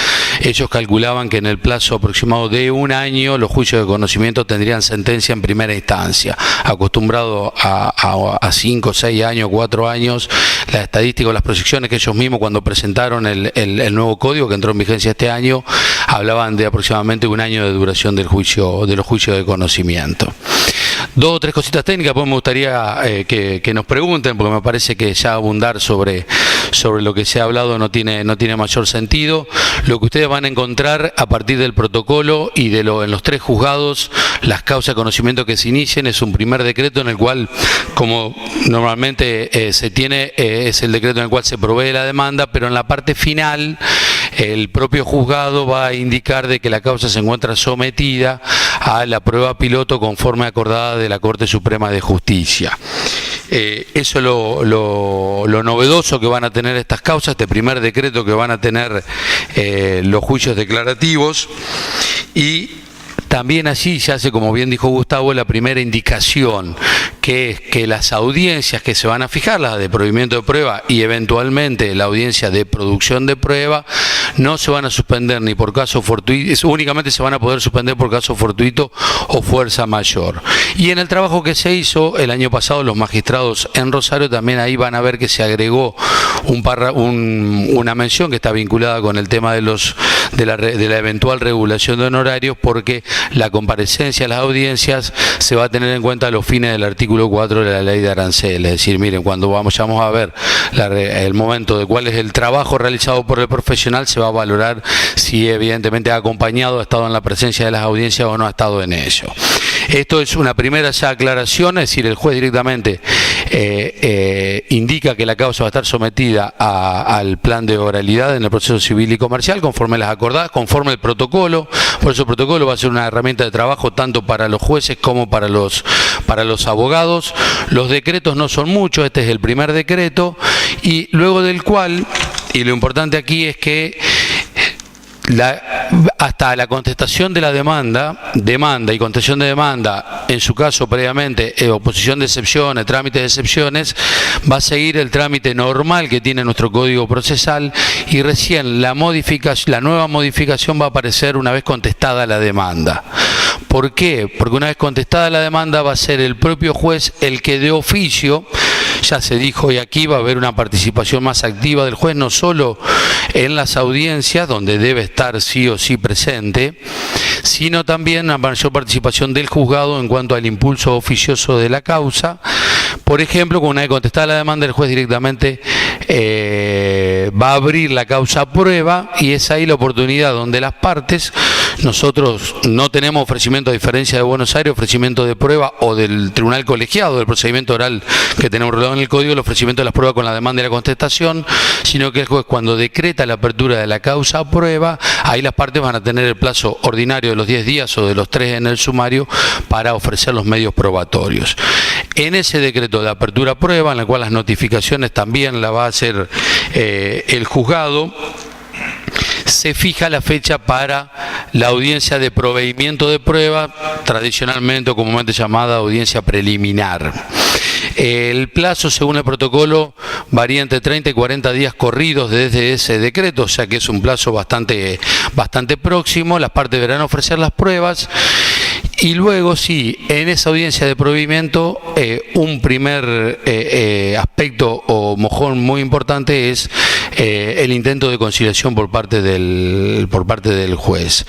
Ellos calculaban que en el plazo aproximado de un año los juicios de conocimiento tendrían sentencia en primera instancia. Acostumbrado a 5, 6 años, 4 años, la estadística o las proyecciones que ellos mismos cuando presentaron el nuevo código que entró en vigencia este año, hablaban de aproximadamente un año de duración de los juicios de conocimiento. 2 o 3 cositas técnicas, pues me gustaría que nos pregunten, porque me parece que ya abundar sobre lo que se ha hablado no tiene mayor sentido. Lo que ustedes van a encontrar a partir del protocolo y en los 3 juzgados, las causas de conocimiento que se inicien, es un primer decreto en el cual, como normalmente se tiene, es el decreto en el cual se provee la demanda, pero en la parte final el propio juzgado va a indicar de que la causa se encuentra sometida a la prueba piloto conforme acordada de la Corte Suprema de Justicia. Eso es lo novedoso que van a tener estas causas, este primer decreto que van a tener los juicios declarativos. Y también allí se hace, como bien dijo Gustavo, la primera indicación, que es que las audiencias que se van a fijar, las de provimiento de prueba y eventualmente la audiencia de producción de prueba, no se van a suspender ni por caso fortuito, únicamente se van a poder suspender por caso fortuito o fuerza mayor. Y en el trabajo que se hizo el año pasado, los magistrados en Rosario, también ahí van a ver que se agregó una mención que está vinculada con el tema de la eventual regulación de honorarios, porque la comparecencia a las audiencias se va a tener en cuenta a los fines del artículo 4 de la ley de aranceles. Es decir, miren, cuando vamos a ver el momento de cuál es el trabajo realizado por el profesional, se va a valorar si evidentemente ha acompañado, ha estado en la presencia de las audiencias o no ha estado en ello. Esto es una primera ya aclaración, es decir, el juez directamente indica que la causa va a estar sometida al plan de oralidad en el proceso civil y comercial, conforme las acordadas, conforme el protocolo. Por eso el protocolo va a ser una herramienta de trabajo tanto para los jueces como para los abogados. Los decretos no son muchos, este es el primer decreto, y luego del cual, y lo importante aquí es que hasta la contestación de la demanda y contestación de demanda, en su caso previamente oposición de excepciones, trámite de excepciones, va a seguir el trámite normal que tiene nuestro Código Procesal, y recién la nueva modificación va a aparecer una vez contestada la demanda. ¿Por qué? Porque una vez contestada la demanda va a ser el propio juez el que de oficio, ya se dijo, y aquí va a haber una participación más activa del juez, no solo en las audiencias, donde debe estar sí o sí presente, sino también una mayor participación del juzgado en cuanto al impulso oficioso de la causa. Por ejemplo, con una vez contestada la demanda, el juez directamente va a abrir la causa a prueba, y es ahí la oportunidad donde las partes, nosotros no tenemos ofrecimiento, a diferencia de Buenos Aires, ofrecimiento de prueba o del tribunal colegiado, del procedimiento oral que tenemos regulado en el código, el ofrecimiento de las pruebas con la demanda y la contestación, sino que el juez, cuando decreta la apertura de la causa a prueba, ahí las partes van a tener el plazo ordinario de los 10 días o de los 3 en el sumario para ofrecer los medios probatorios. En ese decreto de apertura a prueba, en el cual las notificaciones también la va a hacer el juzgado, se fija la fecha para la audiencia de proveimiento de prueba, tradicionalmente o comúnmente llamada audiencia preliminar. El plazo, según el protocolo, varía entre 30 y 40 días corridos desde ese decreto, o sea que es un plazo bastante próximo. Las partes deberán ofrecer las pruebas. Y luego, sí, en esa audiencia de provimiento, un primer aspecto o mojón muy importante es el intento de conciliación por parte del juez.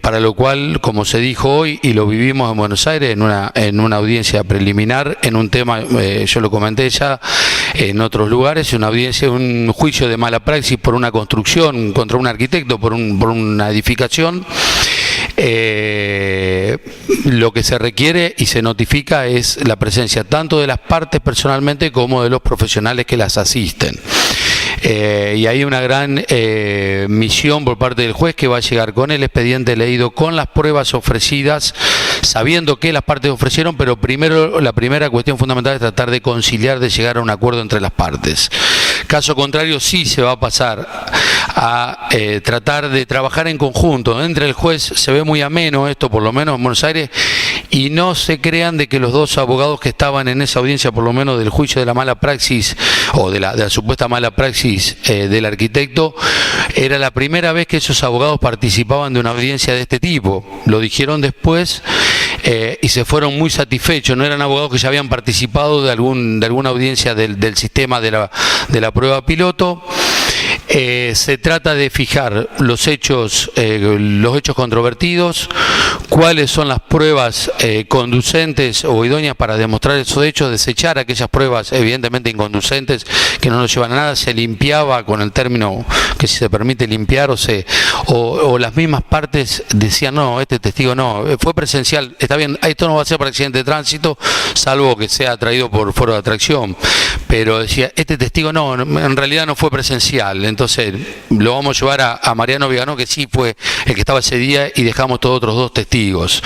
Para lo cual, como se dijo hoy, y lo vivimos en Buenos Aires, en una audiencia preliminar, en un tema, yo lo comenté ya en otros lugares, un juicio de mala praxis por una construcción contra un arquitecto, por una edificación. Lo que se requiere y se notifica es la presencia tanto de las partes personalmente como de los profesionales que las asisten. Y hay una gran misión por parte del juez, que va a llegar con el expediente leído, con las pruebas ofrecidas, sabiendo que las partes ofrecieron, pero la primera cuestión fundamental es tratar de conciliar, de llegar a un acuerdo entre las partes. Caso contrario, sí se va a pasar a tratar de trabajar en conjunto. Entre el juez se ve muy ameno esto, por lo menos en Buenos Aires, y no se crean de que los dos abogados que estaban en esa audiencia, por lo menos del juicio de la mala praxis o de la supuesta mala praxis del arquitecto, era la primera vez que esos abogados participaban de una audiencia de este tipo. Lo dijeron después y se fueron muy satisfechos. No eran abogados que ya habían participado de alguna audiencia del sistema de la prueba piloto. Se trata de fijar los hechos controvertidos, cuáles son las pruebas conducentes o idóneas para demostrar esos hechos, desechar aquellas pruebas evidentemente inconducentes que no nos llevan a nada. Se limpiaba con el término que si se permite limpiar, o las mismas partes decían no, este testigo no, fue presencial, está bien, esto no va a ser para accidente de tránsito, salvo que sea traído por foro de atracción, pero decía, este testigo no, en realidad no fue presencial. Entonces lo vamos a llevar a Mariano Vigano, que sí fue el que estaba ese día, y dejamos todos otros dos testigos.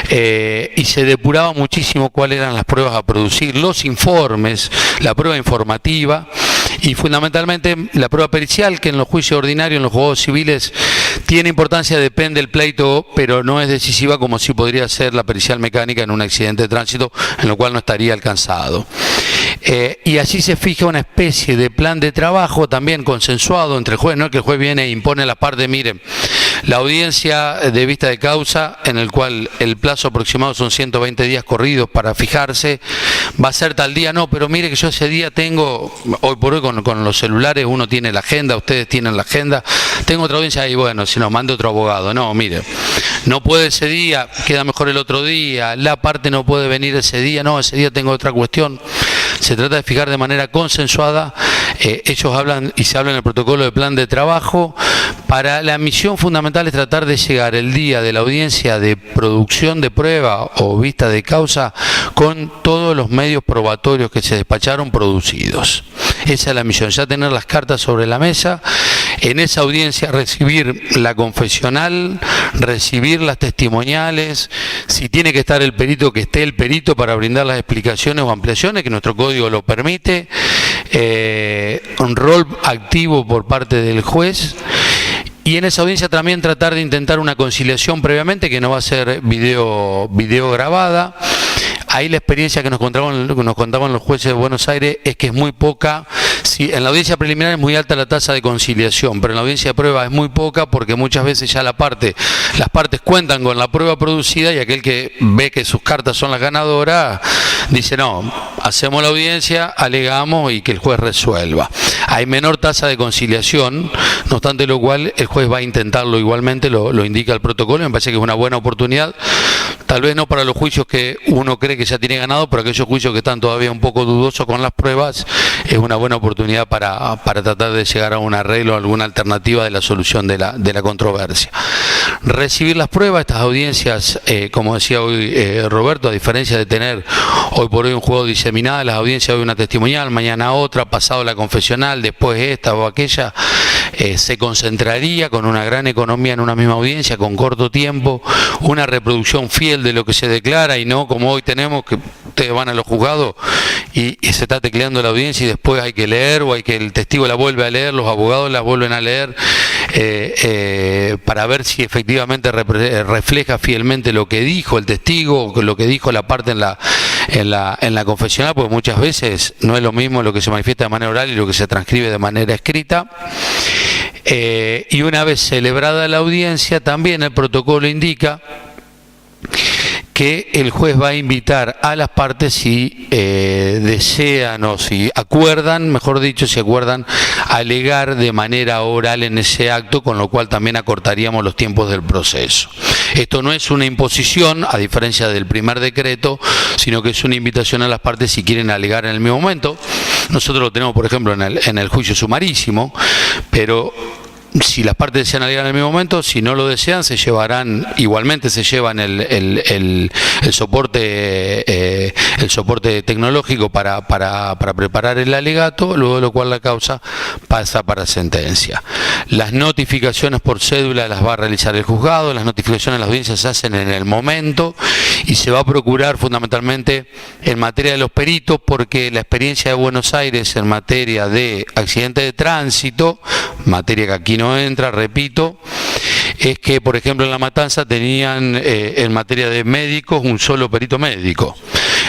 Y se depuraba muchísimo cuáles eran las pruebas a producir, los informes, la prueba informativa y fundamentalmente la prueba pericial, que en los juicios ordinarios, en los juzgados civiles, tiene importancia, depende del pleito, pero no es decisiva como sí podría ser la pericial mecánica en un accidente de tránsito, en lo cual no estaría alcanzado. Y allí se fija una especie de plan de trabajo también consensuado entre el juez, no es que el juez viene e impone la parte, miren, la audiencia de vista de causa, en el cual el plazo aproximado son 120 días corridos para fijarse, va a ser tal día, no, pero mire que yo ese día tengo, hoy por hoy con los celulares uno tiene la agenda, ustedes tienen la agenda, tengo otra audiencia y bueno, si nos manda otro abogado, no, mire, no puede ese día, queda mejor el otro día, la parte no puede venir ese día, no, ese día tengo otra cuestión. Se trata de fijar de manera consensuada, ellos hablan y se habla en el protocolo de plan de trabajo. Para la misión fundamental es tratar de llegar el día de la audiencia de producción de prueba o vista de causa con todos los medios probatorios que se despacharon producidos. Esa es la misión, ya tener las cartas sobre la mesa, en esa audiencia recibir la confesional, recibir las testimoniales, si tiene que estar el perito, que esté el perito para brindar las explicaciones o ampliaciones, que nuestro código lo permite, un rol activo por parte del juez. Y en esa audiencia también tratar de intentar una conciliación previamente, que no va a ser video grabada. Ahí la experiencia que nos contaban los jueces de Buenos Aires es que es muy poca. Sí, en la audiencia preliminar es muy alta la tasa de conciliación, pero en la audiencia de prueba es muy poca, porque muchas veces ya las partes cuentan con la prueba producida y aquel que ve que sus cartas son las ganadoras dice no, hacemos la audiencia, alegamos y que el juez resuelva. Hay menor tasa de conciliación, no obstante lo cual el juez va a intentarlo igualmente, lo indica el protocolo. Me parece que es una buena oportunidad, tal vez no para los juicios que uno cree que ya tiene ganado, pero aquellos juicios que están todavía un poco dudosos con las pruebas, es una buena oportunidad para tratar de llegar a un arreglo, a alguna alternativa de la solución de la controversia. Recibir las pruebas, estas audiencias, como decía hoy Roberto, a diferencia de tener hoy por hoy un juego diseminado, las audiencias hoy una testimonial, mañana otra, pasado la confesional, después esta o aquella, se concentraría con una gran economía en una misma audiencia, con corto tiempo, una reproducción fiel de lo que se declara y no como hoy tenemos, que ustedes van a los juzgados y se está tecleando la audiencia y después hay que leer, o hay que el testigo la vuelve a leer, los abogados la vuelven a leer para ver si efectivamente refleja fielmente lo que dijo el testigo, lo que dijo la parte en la confesional, porque muchas veces no es lo mismo lo que se manifiesta de manera oral y lo que se transcribe de manera escrita. Y una vez celebrada la audiencia, también el protocolo indica que el juez va a invitar a las partes, si desean o si acuerdan, mejor dicho, si acuerdan alegar de manera oral en ese acto, con lo cual también acortaríamos los tiempos del proceso. Esto no es una imposición, a diferencia del primer decreto, sino que es una invitación a las partes si quieren alegar en el mismo momento. Nosotros lo tenemos, por ejemplo, en el juicio sumarísimo, pero si las partes desean alegar en el mismo momento, si no lo desean, se llevarán, igualmente se llevan el soporte tecnológico para preparar el alegato, luego de lo cual la causa pasa para sentencia. Las notificaciones por cédula las va a realizar el juzgado, las notificaciones a las audiencias se hacen en el momento y se va a procurar fundamentalmente en materia de los peritos, porque la experiencia de Buenos Aires en materia de accidente de tránsito materia que aquí no entra, repito, es que, por ejemplo, en La Matanza tenían en materia de médicos un solo perito médico.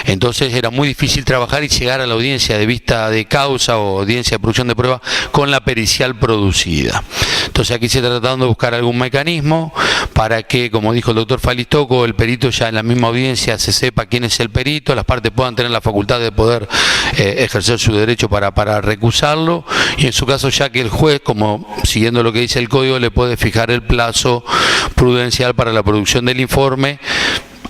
Entonces era muy difícil trabajar y llegar a la audiencia de vista de causa o audiencia de producción de prueba con la pericial producida. Entonces aquí se está tratando de buscar algún mecanismo para que, como dijo el doctor Falistoco, el perito ya en la misma audiencia se sepa quién es el perito, las partes puedan tener la facultad de poder ejercer su derecho para recusarlo, y en su caso ya que el juez, como siguiendo lo que dice el código, le puede fijar el plazo prudencial para la producción del informe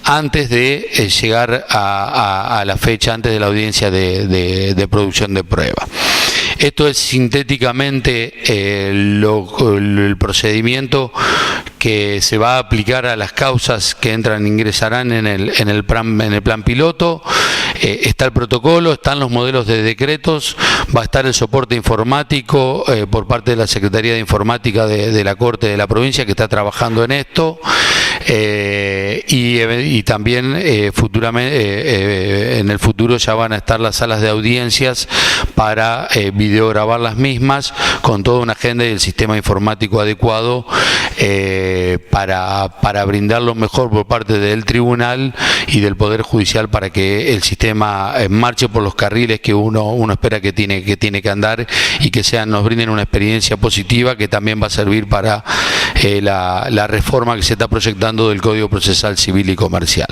antes de llegar a la fecha, antes de la audiencia de producción de prueba. Esto es sintéticamente el procedimiento que se va a aplicar a las causas que ingresarán en el plan piloto. Está el protocolo, están los modelos de decretos, va a estar el soporte informático por parte de la Secretaría de Informática de la Corte de la Provincia, que está trabajando en esto. Y también futuramente, en el futuro ya van a estar las salas de audiencias para videograbar las mismas con toda una agenda y el sistema informático adecuado para brindar lo mejor por parte del tribunal y del Poder Judicial para que el sistema marche por los carriles que uno espera que tiene que andar y que nos brinden una experiencia positiva que también va a servir para la reforma que se está proyectando del Código Procesal Civil y Comercial.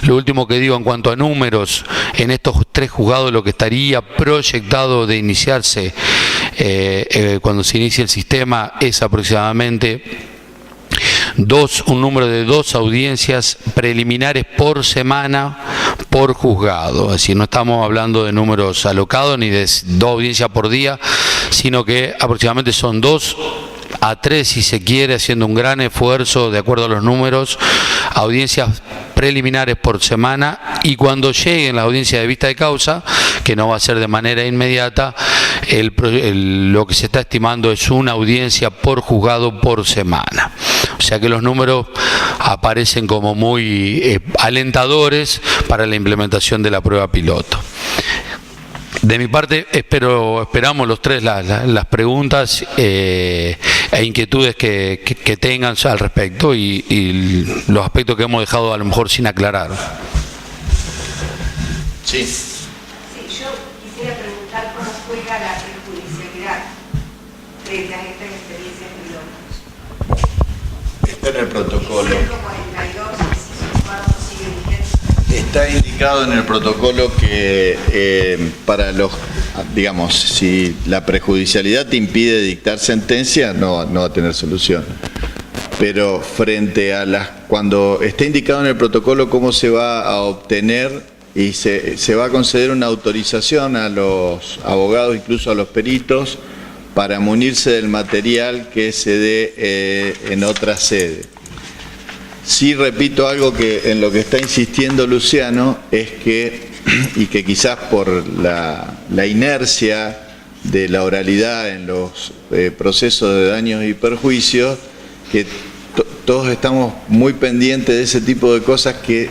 Lo último que digo en cuanto a números, en estos 3 juzgados lo que estaría proyectado de iniciarse cuando se inicie el sistema es aproximadamente un número de 2 audiencias preliminares por semana por juzgado. Es decir, no estamos hablando de números alocados ni de 2 audiencias por día, sino que aproximadamente son 2 a 3, si se quiere, haciendo un gran esfuerzo de acuerdo a los números, audiencias preliminares por semana, y cuando lleguen la audiencia de vista de causa, que no va a ser de manera inmediata, lo que se está estimando es una audiencia por juzgado por semana. O sea que los números aparecen como muy alentadores para la implementación de la prueba piloto. De mi parte, esperamos los 3 las preguntas e inquietudes que tengan al respecto y los aspectos que hemos dejado a lo mejor sin aclarar. Sí. Yo quisiera preguntar cómo juega la prejudicialidad frente a estas experiencias pilotos. Está en el protocolo. 142, sigue vigente. Está indicado en el protocolo que para digamos, si la prejudicialidad te impide dictar sentencia, no va a tener solución. Pero frente a cuando está indicado en el protocolo cómo se va a obtener y se va a conceder una autorización a los abogados, incluso a los peritos, para munirse del material que se dé en otra sede. Sí, repito algo que en lo que está insistiendo Luciano, es que, y que quizás por la inercia de la oralidad en los procesos de daños y perjuicios, que todos estamos muy pendientes de ese tipo de cosas que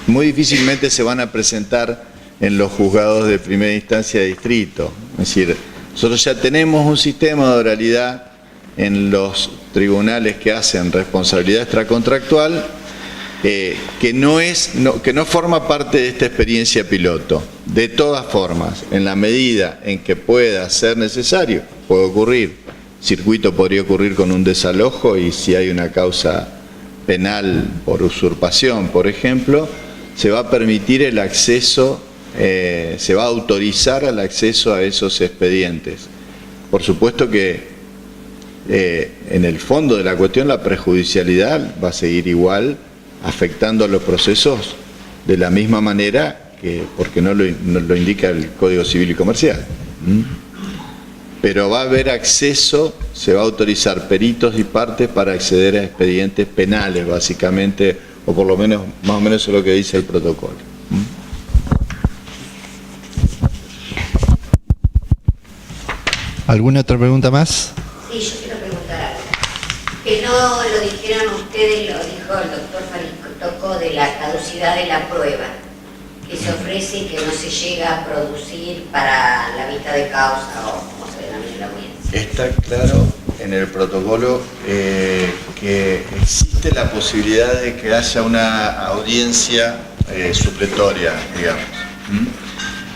muy difícilmente se van a presentar en los juzgados de primera instancia de distrito. Es decir, nosotros ya tenemos un sistema de oralidad en los tribunales que hacen responsabilidad extracontractual que no forma parte de esta experiencia piloto. De todas formas, en la medida en que pueda ser necesario, puede ocurrir. Circuito podría ocurrir con un desalojo, y si hay una causa penal por usurpación, por ejemplo, se va a permitir el acceso, se va a autorizar el acceso a esos expedientes. Por supuesto que en el fondo de la cuestión la prejudicialidad va a seguir igual, afectando a los procesos de la misma manera, porque no lo indica el Código Civil y Comercial. Pero va a haber acceso, se va a autorizar peritos y partes para acceder a expedientes penales, básicamente, o por lo menos, más o menos eso es lo que dice el protocolo. ¿Alguna otra pregunta más? Sí, yo quiero preguntar algo. Que no lo dijeron ustedes, lo dijo el doctor Falistoco, de la caducidad de la prueba. que se ofrece y que no se llega a producir para la vista de causa o como se denomina la audiencia? Está claro en el protocolo que existe la posibilidad de que haya una audiencia supletoria, digamos.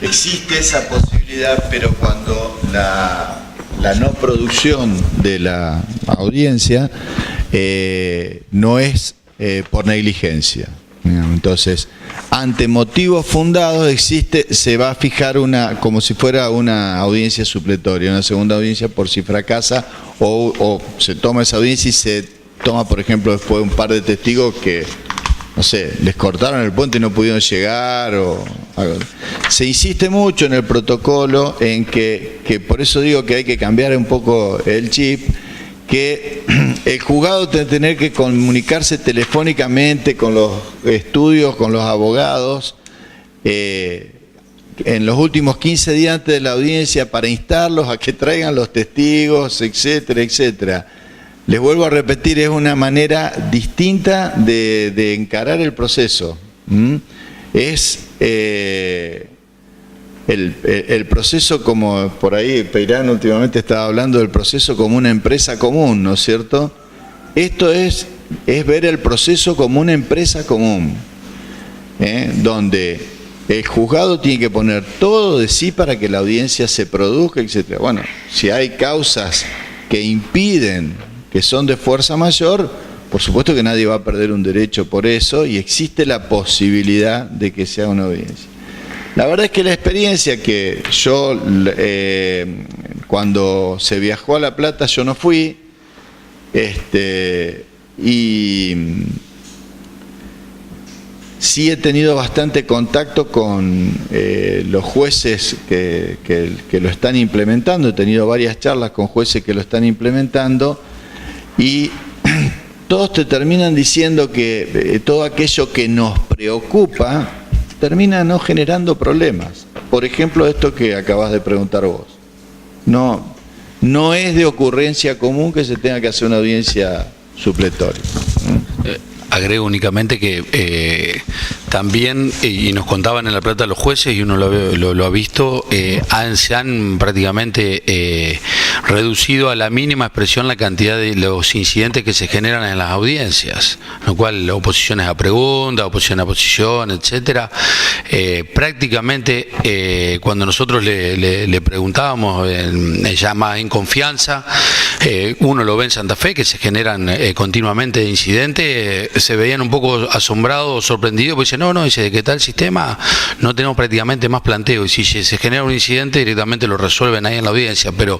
Existe esa posibilidad, pero cuando la no producción de la audiencia no es por negligencia. Entonces, ante motivos fundados se va a fijar como si fuera una audiencia supletoria, una segunda audiencia por si fracasa o se toma esa audiencia y se toma, por ejemplo, después de un par de testigos que, no sé, les cortaron el puente y no pudieron llegar o algo. Se insiste mucho en el protocolo en que por eso digo que hay que cambiar un poco el chip, que el juzgado tiene que tener que comunicarse telefónicamente con los estudios, con los abogados, en los últimos 15 días antes de la audiencia para instarlos a que traigan los testigos, etcétera, etcétera. Les vuelvo a repetir, es una manera distinta de encarar el proceso. Es el proceso, como por ahí Peirán últimamente estaba hablando del proceso como una empresa común, ¿no es cierto? Esto es ver el proceso como una empresa común, donde el juzgado tiene que poner todo de sí para que la audiencia se produzca, etc. Bueno, si hay causas que impiden, que son de fuerza mayor, por supuesto que nadie va a perder un derecho por eso y existe la posibilidad de que sea una audiencia. La verdad es que la experiencia que yo, cuando se viajó a La Plata, yo no fui, y sí he tenido bastante contacto con los jueces que lo están implementando, he tenido varias charlas con jueces que lo están implementando y todos te terminan diciendo que todo aquello que nos preocupa termina no generando problemas. Por ejemplo, esto que acabas de preguntar vos. No es de ocurrencia común que se tenga que hacer una audiencia supletoria. Agrego únicamente que también, y nos contaban en La Plata los jueces, y uno lo ha visto, se han prácticamente reducido a la mínima expresión la cantidad de los incidentes que se generan en las audiencias, lo cual oposiciones a preguntas, oposición a posición, etcétera. Prácticamente cuando nosotros le preguntábamos ya más en confianza, uno lo ve en Santa Fe, que se generan continuamente incidentes, se veían un poco asombrados, sorprendidos, porque dicen, no, dice, ¿qué tal el sistema? No tenemos prácticamente más planteo, y si se genera un incidente directamente lo resuelven ahí en la audiencia, pero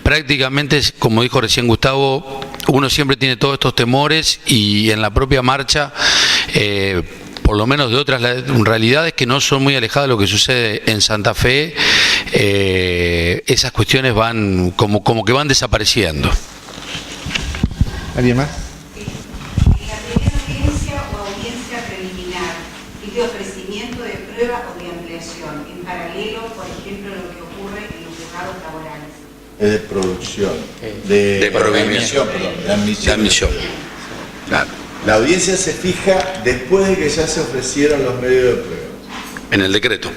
prácticamente, como dijo recién Gustavo, uno siempre tiene todos estos temores y en la propia marcha, por lo menos de otras realidades que no son muy alejadas de lo que sucede en Santa Fe, esas cuestiones van como que van desapareciendo. ¿Alguien más? La primera audiencia o audiencia preliminar es de ofrecimiento de prueba o de ampliación, en paralelo, por ejemplo, lo que ocurre en los juzgados laborales. Es de producción, de admisión, perdón, de admisión. Claro. La audiencia se fija después de que ya se ofrecieron los medios de prueba. En el decreto.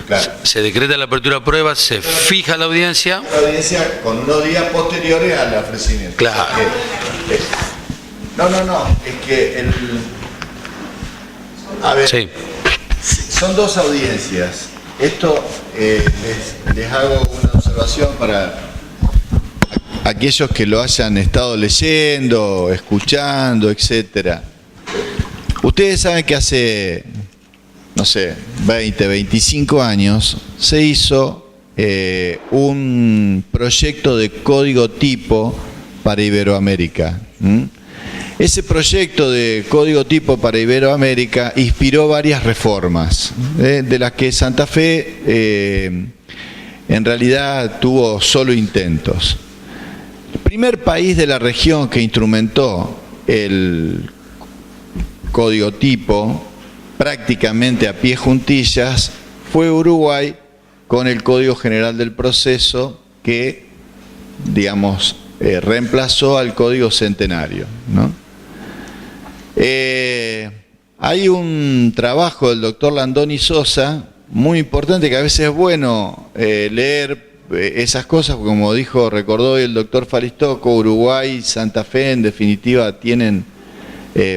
Claro. Se decreta la apertura de pruebas, se fija la audiencia. La audiencia con unos días posteriores al ofrecimiento. Claro. No, es que a ver, Sí. son dos audiencias. Esto les hago una observación para aquellos que lo hayan estado leyendo, escuchando, etcétera. Ustedes saben que hace, no sé, 20, 25 años se hizo un proyecto de código tipo para Iberoamérica. Ese proyecto de código tipo para Iberoamérica inspiró varias reformas, de las que Santa Fe en realidad tuvo solo intentos. El primer país de la región que instrumentó el código tipo prácticamente a pie juntillas fue Uruguay, con el Código General del Proceso que, digamos, reemplazó al Código Centenario, ¿no? hay un trabajo del doctor Landoni Sosa, muy importante, que a veces es bueno leer esas cosas, porque como recordó hoy el doctor Falistoco, Uruguay y Santa Fe en definitiva tienen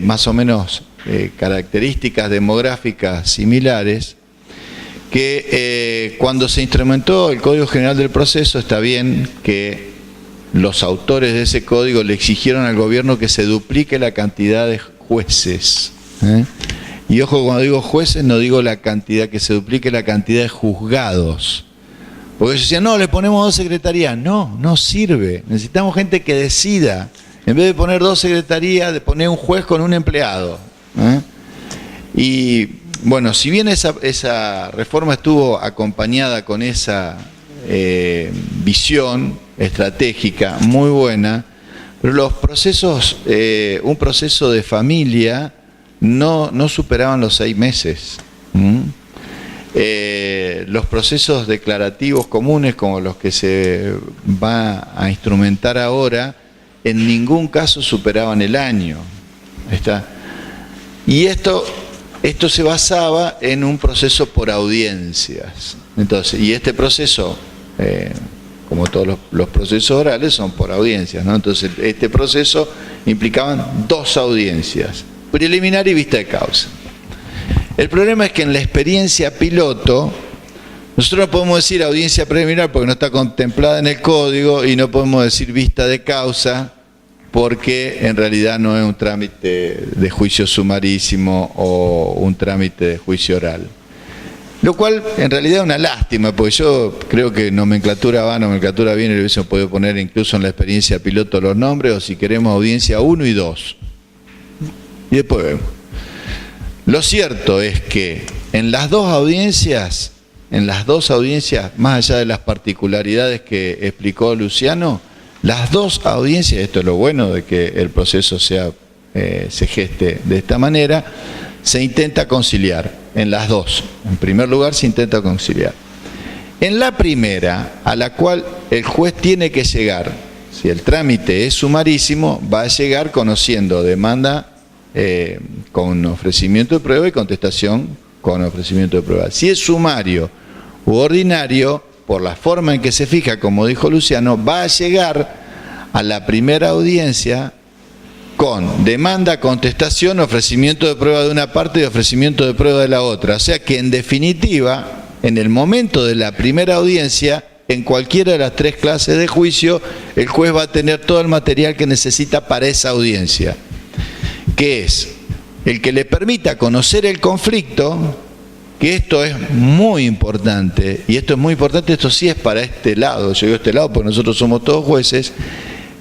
más o menos características demográficas similares, que cuando se instrumentó el Código General del Proceso, está bien que los autores de ese código le exigieron al gobierno que se duplique la cantidad de jueces. Y ojo, cuando digo jueces no digo la cantidad, que se duplique la cantidad de juzgados. Porque ellos decían, no, le ponemos 2 secretarías. No, no sirve. Necesitamos gente que decida. En vez de poner 2 secretarías, de poner un juez con un empleado. Y bueno, si bien esa reforma estuvo acompañada con esa visión estratégica muy buena, pero los procesos, un proceso de familia no superaban los 6 meses. Los procesos declarativos comunes como los que se va a instrumentar ahora, en ningún caso superaban el año. Y esto se basaba en un proceso por audiencias. Entonces, y este proceso, como todos los procesos orales, son por audiencias, ¿no? Entonces, este proceso implicaban 2 audiencias, preliminar y vista de causa. El problema es que en la experiencia piloto, nosotros no podemos decir audiencia preliminar porque no está contemplada en el código, y no podemos decir vista de causa porque en realidad no es un trámite de juicio sumarísimo o un trámite de juicio oral. Lo cual en realidad es una lástima, porque yo creo que nomenclatura va, nomenclatura viene, le hubiésemos podido poner incluso en la experiencia piloto los nombres, o si queremos audiencia 1 y 2. Y después vemos. Lo cierto es que en las dos audiencias, más allá de las particularidades que explicó Luciano, las 2 audiencias, esto es lo bueno de que el proceso se geste de esta manera, se intenta conciliar en las 2. En primer lugar, se intenta conciliar. En la primera, a la cual el juez tiene que llegar, si el trámite es sumarísimo, va a llegar conociendo demanda con ofrecimiento de prueba y contestación con ofrecimiento de prueba. Si es sumario u ordinario, por la forma en que se fija, como dijo Luciano, va a llegar a la primera audiencia con demanda, contestación, ofrecimiento de prueba de una parte y ofrecimiento de prueba de la otra. O sea que en definitiva, en el momento de la primera audiencia, en cualquiera de las 3 clases de juicio, el juez va a tener todo el material que necesita para esa audiencia, que es el que le permita conocer el conflicto, que esto es muy importante, y esto es muy importante, esto sí es para este lado, yo digo este lado porque nosotros somos todos jueces.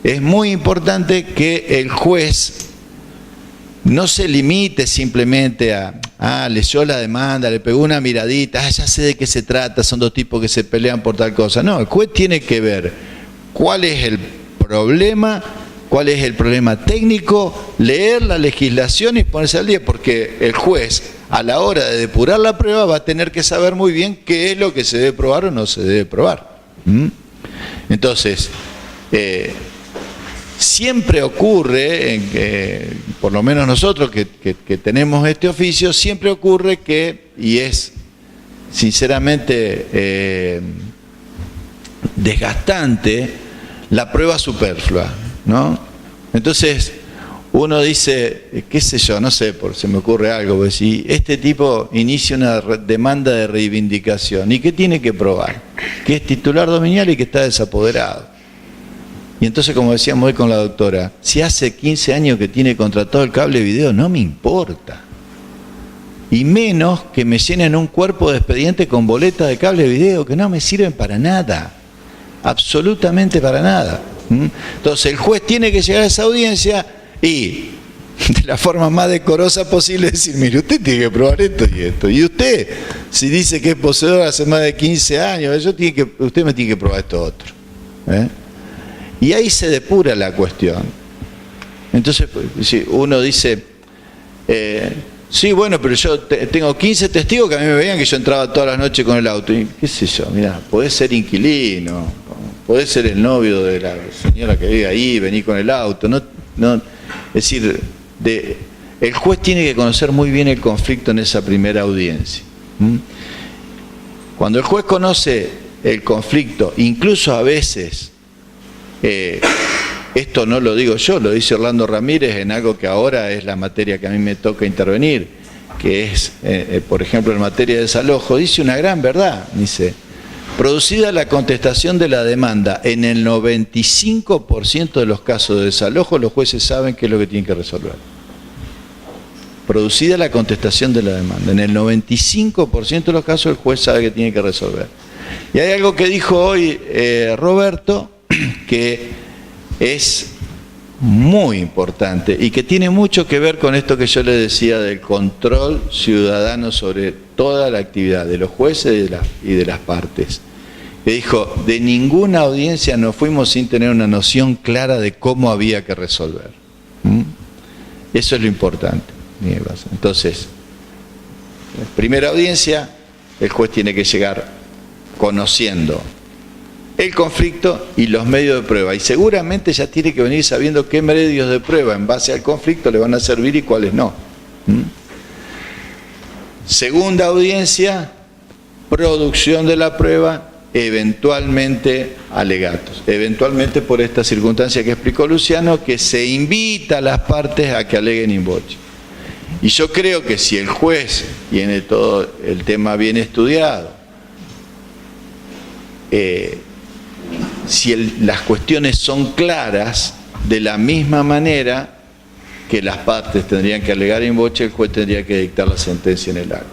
Es muy importante que el juez no se limite simplemente a leyó la demanda, le pegó una miradita, ya sé de qué se trata, son 2 tipos que se pelean por tal cosa. No, el juez tiene que ver cuál es el problema técnico, leer la legislación y ponerse al día, porque el juez, a la hora de depurar la prueba, va a tener que saber muy bien qué es lo que se debe probar o no se debe probar. Entonces, siempre ocurre, por lo menos nosotros que tenemos este oficio, siempre ocurre que, y es sinceramente desgastante, la prueba superflua, ¿no? Entonces uno dice, qué sé yo, no sé, se me ocurre algo, pues si este tipo inicia una demanda de reivindicación, ¿y qué tiene que probar? Que es titular dominial y que está desapoderado. Y entonces, como decíamos hoy con la doctora, si hace 15 años que tiene contratado el cable video, no me importa. Y menos que me llenen un cuerpo de expediente con boleta de cable video que no me sirven para nada, absolutamente para nada. Entonces el juez tiene que llegar a esa audiencia y de la forma más decorosa posible decir, mire, usted tiene que probar esto y esto. Y usted, si dice que es poseedor hace más de 15 años, usted me tiene que probar esto otro. Y ahí se depura la cuestión. Entonces, si uno dice, sí, bueno, pero yo tengo 15 testigos que a mí me veían que yo entraba todas las noches con el auto. Y qué sé yo, mirá, podés ser inquilino, podés ser el novio de la señora que vive ahí, venir con el auto. Es decir, el juez tiene que conocer muy bien el conflicto en esa primera audiencia. Cuando el juez conoce el conflicto, incluso a veces, esto no lo digo yo, lo dice Orlando Ramírez en algo que ahora es la materia que a mí me toca intervenir, que es, por ejemplo, en materia de desalojo, dice una gran verdad, dice: producida la contestación de la demanda, en el 95% de los casos de desalojo, los jueces saben qué es lo que tienen que resolver. Producida la contestación de la demanda, en el 95% de los casos el juez sabe que tiene que resolver. Y hay algo que dijo hoy Roberto, que es muy importante y que tiene mucho que ver con esto que yo le decía del control ciudadano sobre toda la actividad de los jueces y de las partes. Que dijo: de ninguna audiencia nos fuimos sin tener una noción clara de cómo había que resolver. Eso es lo importante. Entonces, primera audiencia, el juez tiene que llegar conociendo el conflicto y los medios de prueba, y seguramente ya tiene que venir sabiendo qué medios de prueba en base al conflicto le van a servir y cuáles no. Segunda audiencia, producción de la prueba, eventualmente alegatos, eventualmente por esta circunstancia que explicó Luciano, que se invita a las partes a que aleguen in voce. Y yo creo que si el juez tiene todo el tema bien estudiado, si las cuestiones son claras, de la misma manera que las partes tendrían que alegar in voce, el juez tendría que dictar la sentencia en el acto.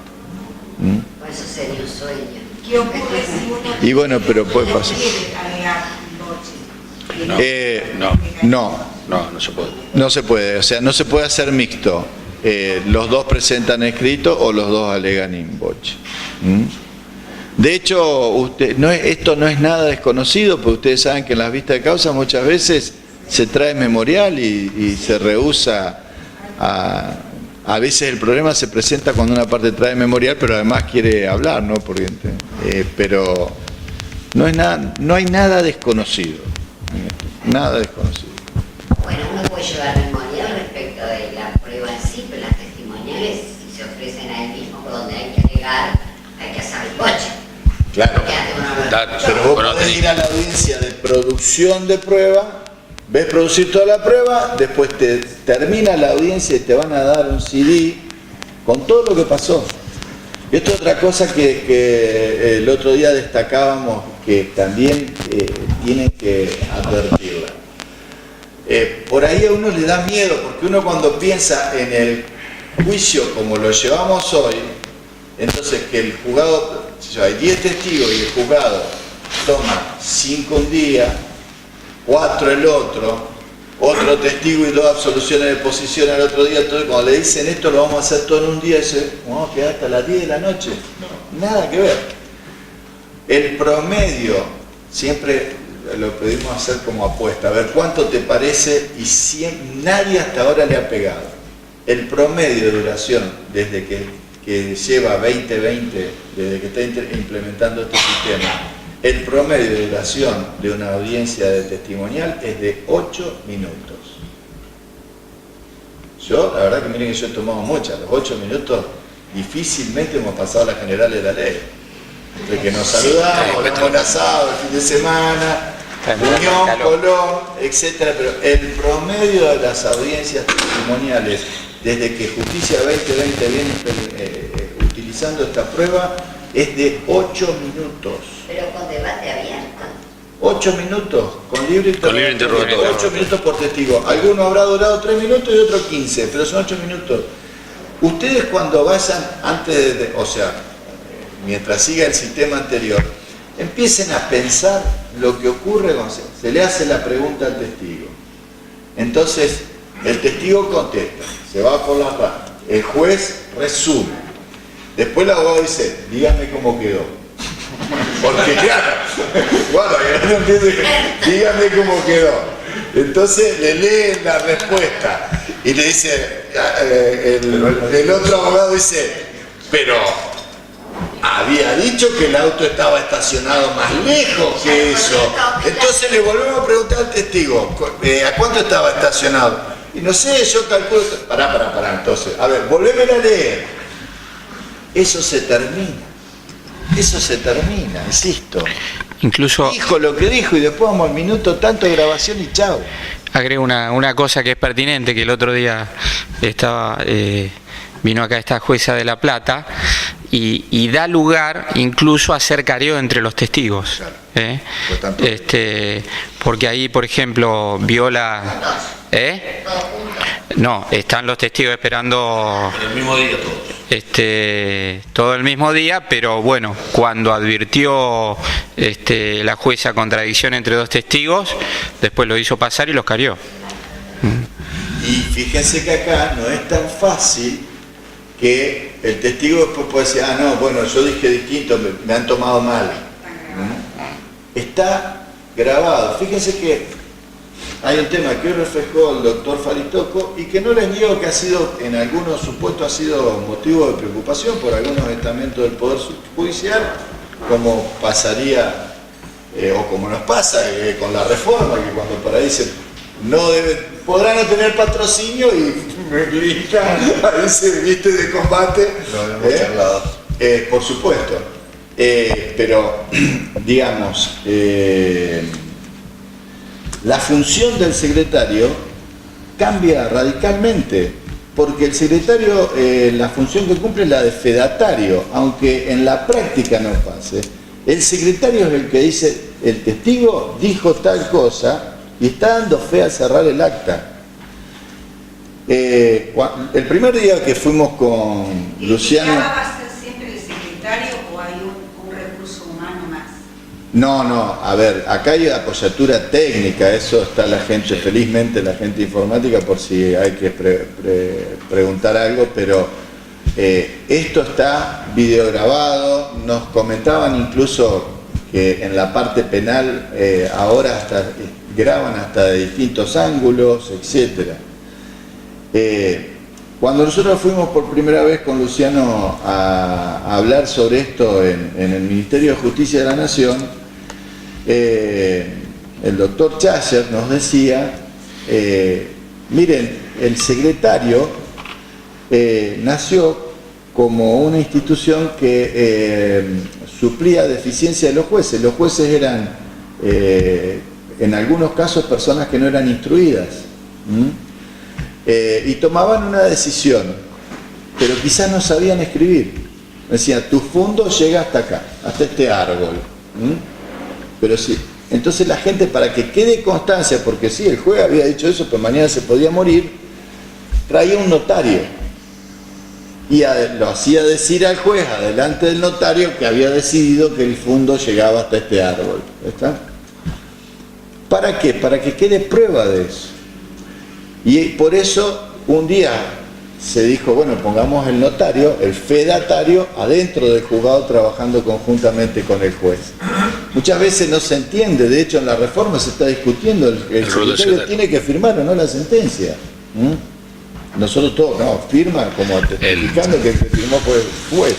Por eso sería un sueño. ¿Qué ocurre si uno Y bueno, pero puede no pasar. quiere alegar in voce? No se puede. No se puede, o sea, no se puede hacer mixto. Los dos presentan escrito o los dos alegan in voce. De hecho, esto no es nada desconocido, porque ustedes saben que en las vistas de causa muchas veces se trae memorial y se rehúsa a veces el problema se presenta cuando una parte trae memorial, pero además quiere hablar, ¿no? Porque, pero no hay nada desconocido. Nada desconocido. Bueno, uno puede llevar memorial respecto de la prueba en sí, pero las testimoniales, si se ofrecen a él mismo donde hay que alegar, hay que hacer el coche. Claro. Pero vos podés ir a la audiencia de producción de prueba, ves producir toda la prueba, después te termina la audiencia y te van a dar un CD con todo lo que pasó. Y esto es otra cosa que el otro día destacábamos, que también tienen que advertirla. Por ahí a uno le da miedo, porque uno cuando piensa en el juicio como lo llevamos hoy, entonces que el juzgado, hay 10 testigos y el juzgado toma 5 un día, 4 el otro testigo y 2 absoluciones de posición al otro día, todo, cuando le dicen esto lo vamos a hacer todo en un día, dice, vamos a quedar hasta las 10 de la noche. No, nada que ver. El promedio, siempre lo pedimos hacer como apuesta, a ver cuánto te parece, y nadie hasta ahora le ha pegado. El promedio de duración, desde que lleva 2020, desde que está implementando este sistema, el promedio de duración de una audiencia de testimonial es de 8 minutos. Yo, la verdad que miren que yo he tomado muchas, los 8 minutos difícilmente hemos pasado a las generales de la ley. Entre que nos saludamos, nos hemos asado el fin de semana, Unión, Colón, etcétera, pero el promedio de las audiencias testimoniales, desde que Justicia 2020 viene utilizando esta prueba, es de 8 minutos. Pero con debate abierto. 8 minutos, con libre interrogatorio. 8 minutos por testigo. Alguno habrá durado 3 minutos y otro 15, pero son 8 minutos. Ustedes cuando vayan, mientras siga el sistema anterior, empiecen a pensar lo que ocurre cuando se le hace la pregunta al testigo. Entonces, el testigo contesta, se va por las ramas, el juez resume, después el abogado dice, dígame cómo quedó. Porque claro, dígame cómo quedó. Entonces le leen la respuesta y le dice, el otro abogado dice, pero había dicho que el auto estaba estacionado más lejos que eso. Entonces le volvemos a preguntar al testigo, ¿a cuánto estaba estacionado? Y no sé, yo calculo... Pará, entonces. A ver, volveme a leer. Eso se termina, insisto. Incluso Dijo lo que dijo y después vamos al minuto tanto de grabación y chao. agrego una cosa que es pertinente, que el otro día vino acá esta jueza de La Plata y da lugar incluso a hacer careo entre los testigos. Porque ahí, por ejemplo, viola... No, están los testigos esperando... En el mismo día todos. Todo el mismo día, pero bueno, cuando advirtió la jueza contradicción entre dos testigos, después lo hizo pasar y los carió. Y fíjense que acá no es tan fácil que el testigo después puede decir, no, bueno, yo dije distinto, me han tomado mal. Está grabado. Fíjense que hay un tema que hoy reflejó el doctor Faritoco y que no les niego que ha sido, en algunos supuestos, ha sido motivo de preocupación por algunos estamentos del Poder Judicial, como pasaría, o como nos pasa con la reforma, que cuando por ahí dicen, podrá no tener patrocinio y me grita, ahí se viste de combate. Lo hemos charlado. Por supuesto. Pero, digamos, la función del secretario cambia radicalmente, porque el secretario, la función que cumple es la de fedatario, aunque en la práctica no pase. El secretario es el que dice, el testigo dijo tal cosa y está dando fe al cerrar el acta. El primer día que fuimos con Luciano... ¿Va a ser siempre el secretario o hay un recurso humano más? No, a ver, acá hay apoyatura técnica, eso está la gente, felizmente la gente informática, por si hay que preguntar algo, pero esto está videograbado. Nos comentaban incluso que en la parte penal ahora hasta graban hasta de distintos ángulos, etcétera. Cuando nosotros fuimos por primera vez con Luciano a hablar sobre esto en el Ministerio de Justicia de la Nación, el doctor Chayer nos decía, miren, el secretario nació como una institución que suplía deficiencia de los jueces. Los jueces eran, en algunos casos, personas que no eran instruidas. Y tomaban una decisión, pero quizás no sabían escribir. Decían, tu fondo llega hasta acá, hasta este árbol. Pero sí, entonces la gente, para que quede constancia, porque sí, el juez había dicho eso, pero mañana se podía morir, traía un notario y lo hacía decir al juez, adelante del notario, que había decidido que el fondo llegaba hasta este árbol. ¿Está? ¿Para qué? Para que quede prueba de eso. Y por eso un día se dijo, bueno, pongamos el notario, el fedatario, adentro del juzgado trabajando conjuntamente con el juez. Muchas veces no se entiende, de hecho en la reforma se está discutiendo, el secretario tiene que firmar o no la sentencia. Nosotros todos, firma como testificando que el que firmó fue el juez.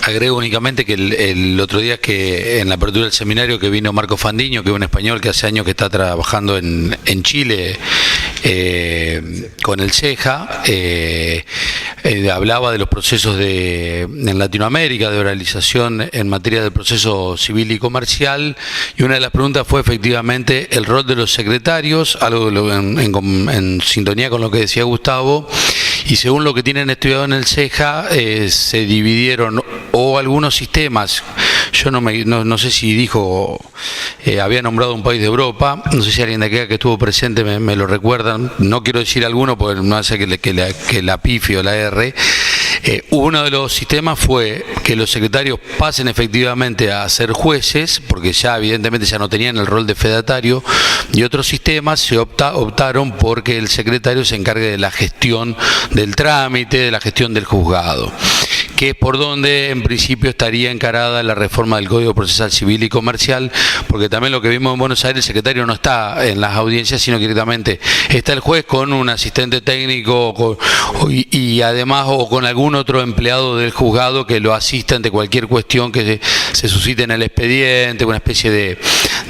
Agrego únicamente que el otro día, que en la apertura del seminario, que vino Marco Fandiño, que es un español que hace años que está trabajando en Chile con el CEJA, hablaba de los procesos en Latinoamérica de oralización en materia del proceso civil y comercial, y una de las preguntas fue efectivamente el rol de los secretarios, algo en sintonía con lo que decía Gustavo. Y según lo que tienen estudiado en el CEJA, se dividieron o algunos sistemas, yo no sé si dijo, había nombrado un país de Europa, no sé si alguien de acá que estuvo presente me lo recuerdan, no quiero decir alguno porque no hace que la pifie o la R. Uno de los sistemas fue que los secretarios pasen efectivamente a ser jueces, porque ya evidentemente ya no tenían el rol de fedatario, y otros sistemas se optaron porque el secretario se encargue de la gestión del trámite, de la gestión del juzgado, que es por donde en principio estaría encarada la reforma del Código Procesal Civil y Comercial, porque también lo que vimos en Buenos Aires, el secretario no está en las audiencias, sino que directamente está el juez con un asistente técnico y además o con algún otro empleado del juzgado que lo asista ante cualquier cuestión que se suscite en el expediente, una especie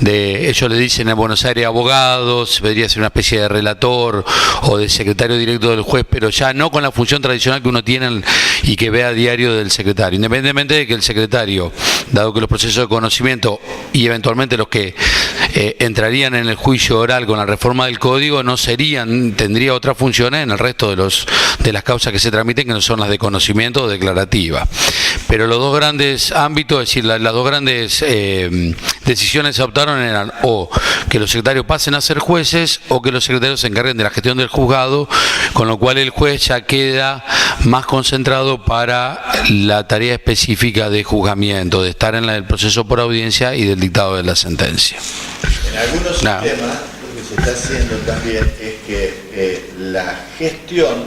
ellos le dicen en Buenos Aires abogados, debería ser una especie de relator o de secretario directo del juez, pero ya no con la función tradicional que uno tiene y que ve a diario del secretario, independientemente de que el secretario, dado que los procesos de conocimiento y eventualmente los que entrarían en el juicio oral con la reforma del código no tendría otras funciones en el resto de las causas que se tramiten, que no son las de conocimiento o declarativa. Pero los dos grandes ámbitos, es decir, las dos grandes decisiones se adoptaron eran o que los secretarios pasen a ser jueces o que los secretarios se encarguen de la gestión del juzgado, con lo cual el juez ya queda más concentrado para la tarea específica de juzgamiento, de estar en el proceso por audiencia y del dictado de la sentencia. En algunos sistemas lo que se está haciendo también es que la gestión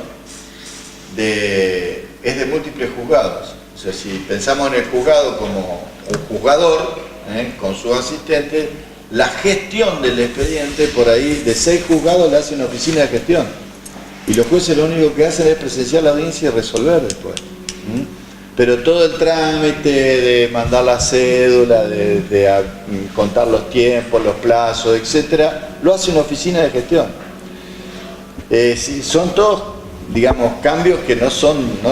es de múltiples juzgados. O sea, si pensamos en el juzgado como un juzgador con su asistente, la gestión del expediente por ahí de 6 juzgados la hace una oficina de gestión. Y los jueces lo único que hacen es presenciar la audiencia y resolver después. Pero todo el trámite de mandar la cédula, de contar los tiempos, los plazos, etcétera, lo hace una oficina de gestión. Son todos, digamos, cambios que no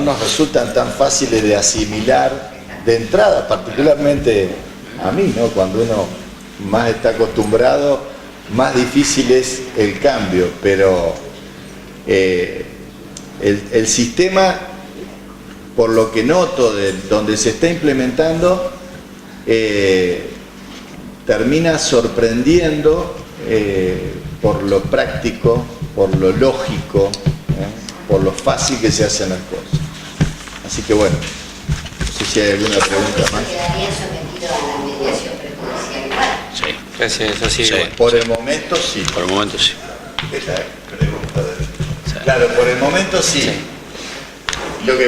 nos resultan tan fáciles de asimilar de entrada, particularmente a mí, ¿no? Cuando uno más está acostumbrado, más difícil es el cambio, pero el sistema, por lo que noto de donde se está implementando, termina sorprendiendo por lo práctico, por lo lógico, por lo fácil que se hacen las cosas. Así que bueno, no sé si hay alguna pregunta más. ¿Quedaría sometido a la mediación prejudicial igual? Sí, eso sí. Por el momento sí. Por el momento sí. Es la pregunta Claro, por el momento sí. Lo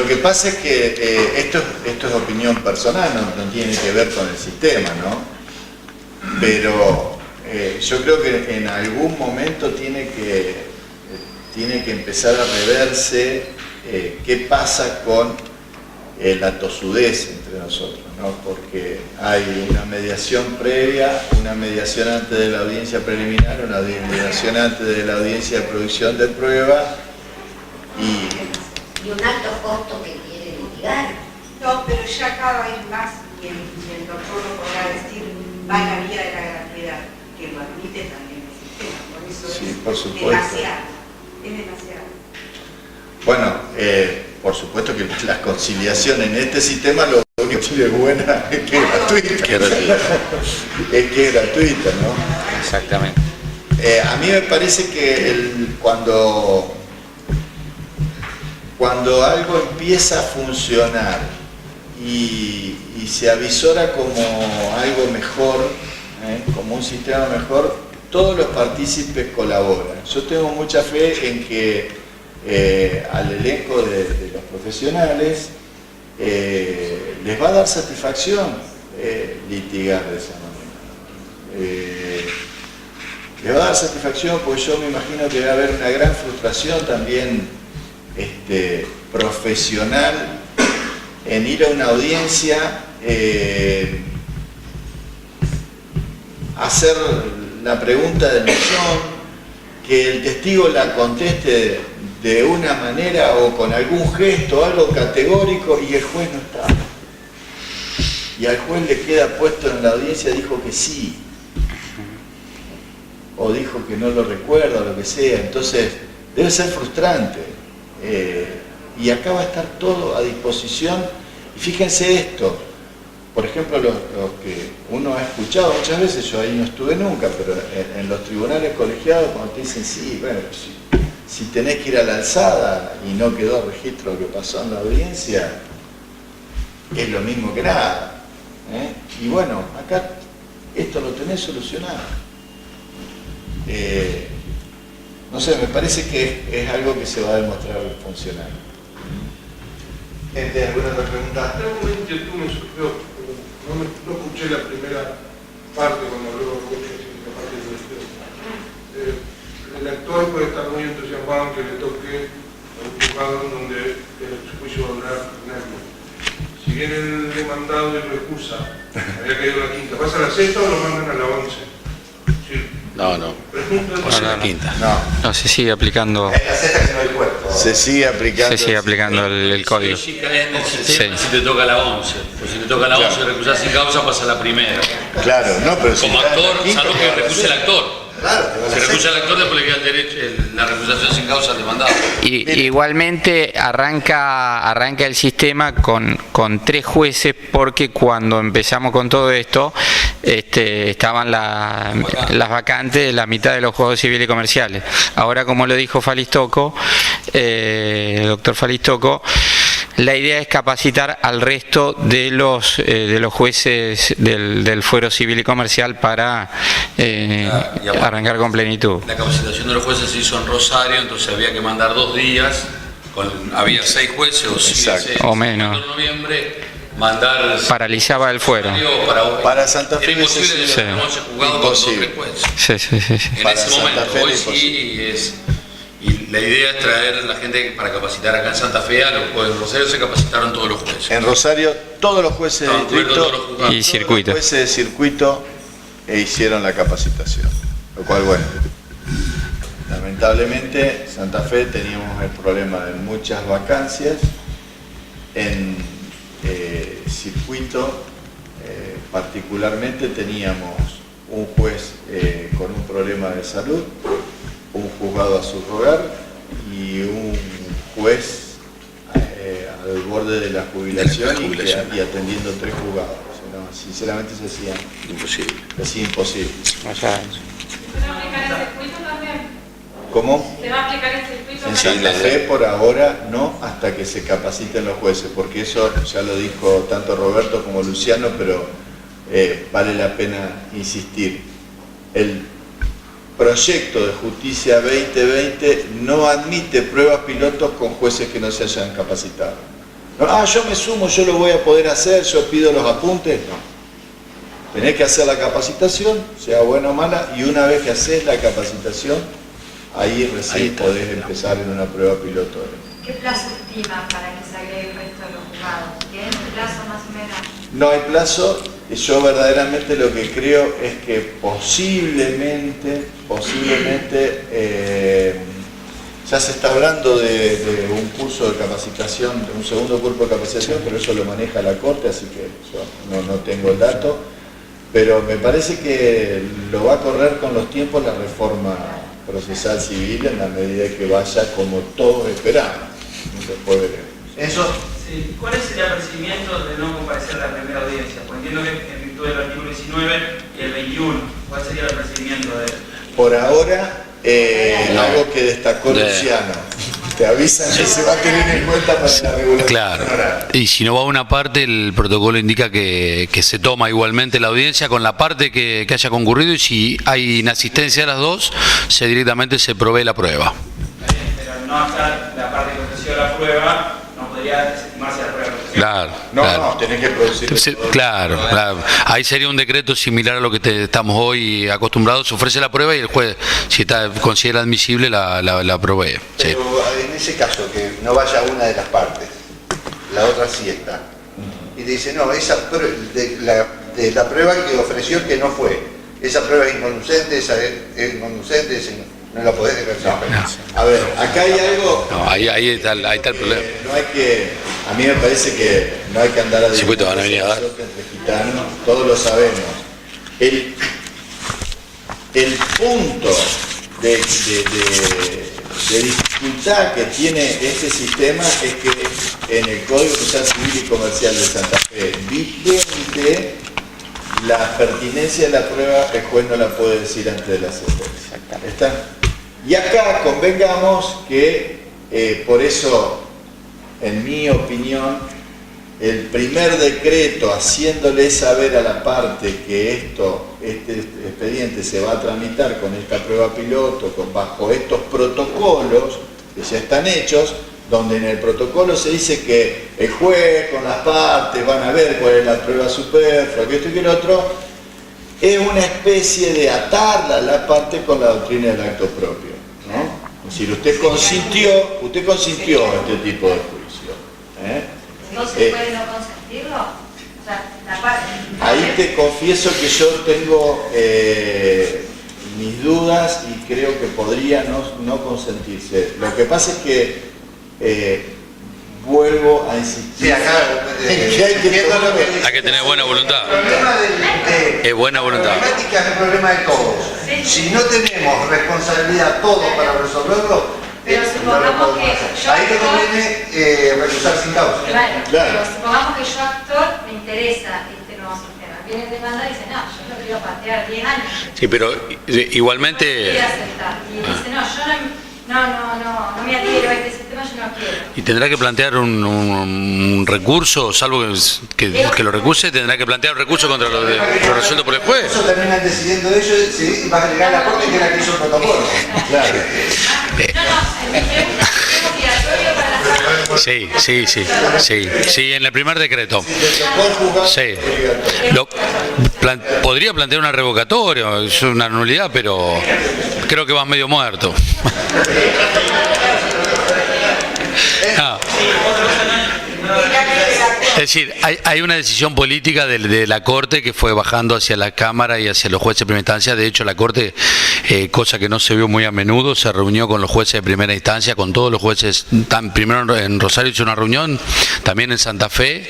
que pasa es que esto es opinión personal, no tiene que ver con el sistema, ¿no? Pero yo creo que en algún momento tiene que empezar a reverse qué pasa con la tosudez entre nosotros, ¿no? Porque hay una mediación previa, una mediación antes de la audiencia preliminar, una mediación antes de la audiencia de producción de prueba y un alto costo que quiere litigar. No, pero ya cada vez más, y el doctor lo podrá decir, va en la vía de la gratuidad, que lo admite también el sistema. Por eso sí, es por supuesto. demasiado. Es demasiado. Bueno, por supuesto que la conciliación en este sistema lo único que tiene buena es que es gratuita. Es que es gratuita, ¿no? Exactamente. A mí me parece que cuando algo empieza a funcionar y se avisora como algo mejor, como un sistema mejor, todos los partícipes colaboran. Yo tengo mucha fe en que al elenco de los profesionales les va a dar satisfacción litigar de esa manera. Les va a dar satisfacción porque yo me imagino que va a haber una gran frustración también profesional en ir a una audiencia, hacer la pregunta del millón, que el testigo la conteste de una manera o con algún gesto, algo categórico, y el juez no está. Y al juez le queda puesto en la audiencia, dijo que sí, o dijo que no lo recuerda, o lo que sea. Entonces, debe ser frustrante. Y acá va a estar todo a disposición. Y fíjense esto, por ejemplo, los que uno ha escuchado muchas veces, yo ahí no estuve nunca, pero en los tribunales colegiados, cuando te dicen, sí, bueno, si tenés que ir a la alzada y no quedó registro de lo que pasó en la audiencia, es lo mismo que nada. Y bueno, acá esto lo tenés solucionado. No sé, me parece que es algo que se va a demostrar funcional. ¿Gente, alguna otra pregunta? Tengo una inquietud, me surgió, no escuché la primera parte cuando habló de la parte de usted. El actor puede estar muy entusiasmado en que le toque a un juzgado donde el juicio va a durar un año. Si viene el demandado y recusa Había caído la quinta. ¿Pasa a la sexta o lo mandan a la 11? Sí. No. Pregunto, Pasa la quinta. No, se sigue aplicando. Es la sexta que no hay cuerpo. Se sigue aplicando. Se sigue aplicando el código. Si caes en el sistema, Sí. si te toca la 11. Pues si te toca la 11 y recusás sin causa, pasa a la primera. Claro, no, pero si Como está en la actor, quinta, salvo te que va a la recuse el sexta. actor. Claro, te va a la Si recusa sexta. el actor, después le queda el derecho, la recusación sin causa al demandado. Igualmente arranca el sistema con 3 jueces, porque cuando empezamos con todo esto estaban las vacantes de la mitad de los juzgados civiles y comerciales. Ahora, como lo dijo Falistoco, el doctor Falistoco, la idea es capacitar al resto de los jueces del fuero civil y comercial para arrancar con plenitud. La capacitación de los jueces se hizo en Rosario, entonces había que mandar 2 días, había 6 jueces o 7, O menos. En noviembre, mandar... Paralizaba el fuero. Para Santa Fe era imposible Sí. que los 11 juzgados con 2 o 3 jueces. Sí. En Para ese Santa momento, Fe hoy era sí es... Y la idea es traer la gente para capacitar acá en Santa Fe, a los jueces. En Rosario se capacitaron todos los jueces. En Rosario, todos los jueces de Estaban cubiertos distrito todos los juzgados. Y circuito. Los jueces de circuito hicieron la capacitación. Lo cual, bueno, lamentablemente Santa Fe teníamos el problema de muchas vacancias. En circuito, particularmente, teníamos un juez con un problema de salud, un juzgado a subrogar y un juez al borde de la jubilación, y atendiendo 3 juzgados. O sea, no, sinceramente se hacía imposible. ¿Se va a aplicar el circuito también? ¿Cómo? ¿Se va a aplicar el circuito En también? Santa Fe por ahora no, hasta que se capaciten los jueces, porque eso ya lo dijo tanto Roberto como Luciano, pero vale la pena insistir. El proyecto de Justicia 2020 no admite pruebas pilotos con jueces que no se hayan capacitado. No, yo me sumo, yo lo voy a poder hacer, yo pido los apuntes. No. Tenés que hacer la capacitación, sea buena o mala, y una vez que haces la capacitación, ahí recién podés empezar en una prueba piloto. ¿Qué plazo estima para que se agregue el resto de los juzgados? ¿Tienen un plazo más o menos? No hay plazo. Yo verdaderamente lo que creo es que posiblemente ya se está hablando de un curso de capacitación, de un segundo curso de capacitación, pero eso lo maneja la Corte, así que yo no tengo el dato, pero me parece que lo va a correr con los tiempos la reforma procesal civil en la medida que vaya como todos esperamos. Después veremos. Eso, Sí. ¿Cuál es el procedimiento de no comparecer a la primera audiencia? Pues entiendo que en virtud del artículo 19 y el 21, ¿cuál sería el procedimiento de...? Por ahora, algo que destacó Luciano, te avisan que se va a tener en cuenta para la regulación. Claro. Y si no va a una parte, el protocolo indica que se toma igualmente la audiencia con la parte que haya concurrido, y si hay inasistencia a las dos, directamente se provee la prueba. Pero no está la parte que ofreció la prueba, no podría desestimarse la prueba. Claro. No, tenés que producir. Claro. Ahí sería un decreto similar a lo que estamos hoy acostumbrados. Se ofrece la prueba y el juez, si considera admisible, la provee. Sí. pero en ese caso, que no vaya una de las partes, la otra sí está, y te dice, no, esa de la prueba que ofreció que no fue, esa prueba es inconducente, no la podés dejar. A ver, acá hay algo. No, ahí está el problema. No hay que, a mí me parece que no hay que andar a Sí, pues te van a venir a dar. entre gitanos, todos lo sabemos. El punto de dificultad que tiene este sistema es que en el Código Procesal Civil y Comercial de Santa Fe vigente, la pertinencia de la prueba el juez no la puede decir antes de la sentencia. ¿Está? Y acá convengamos que por eso, en mi opinión, el primer decreto haciéndole saber a la parte que este expediente se va a tramitar con esta prueba piloto, bajo estos protocolos que ya están hechos, donde en el protocolo se dice que el juez con las partes van a ver cuál es la prueba superflua, que esto y que lo otro, es una especie de atarla a la parte con la doctrina del acto propio, ¿no? Es decir, usted consintió este tipo de juicio. ¿No se puede no consentirlo? O sea, la parte... Ahí te confieso que yo tengo mis dudas y creo que podría no consentirse. Lo que pasa es que vuelvo a insistir. Sí, acá Hay que tener buena voluntad. El problema Es buena voluntad. La problemática es el problema de todos. Si no tenemos responsabilidad todos para resolverlo, Pero no lo supongamos podemos que hacer. yo Ahí te actor- conviene recusar sin causa. Claro, Claro. pero supongamos que yo actor me interesa este nuevo sistema. Viene demanda y dice, no, yo no quiero patear 10 años. Sí, pero No igualmente... quiere aceptar. Y dice, no, yo no me adhiero a este sistema, yo no quiero. Y tendrá que plantear un recurso, salvo que lo recuse, tendrá que plantear un recurso contra lo resuelto por el juez. Eso terminan decidiendo ellos y va a llegar a la corte que es la que hizo el protocolo. Claro. No, mi pregunta es obligatorio para las Sí, en el primer decreto. Sí. Podría plantear una revocatoria, es una nulidad, pero creo que vas medio muerto. Ah. Es decir, hay una decisión política de la Corte que fue bajando hacia la Cámara y hacia los jueces de primera instancia. De hecho, la Corte, cosa que no se vio muy a menudo, se reunió con los jueces de primera instancia, con todos los jueces. Primero en Rosario hizo una reunión, también en Santa Fe,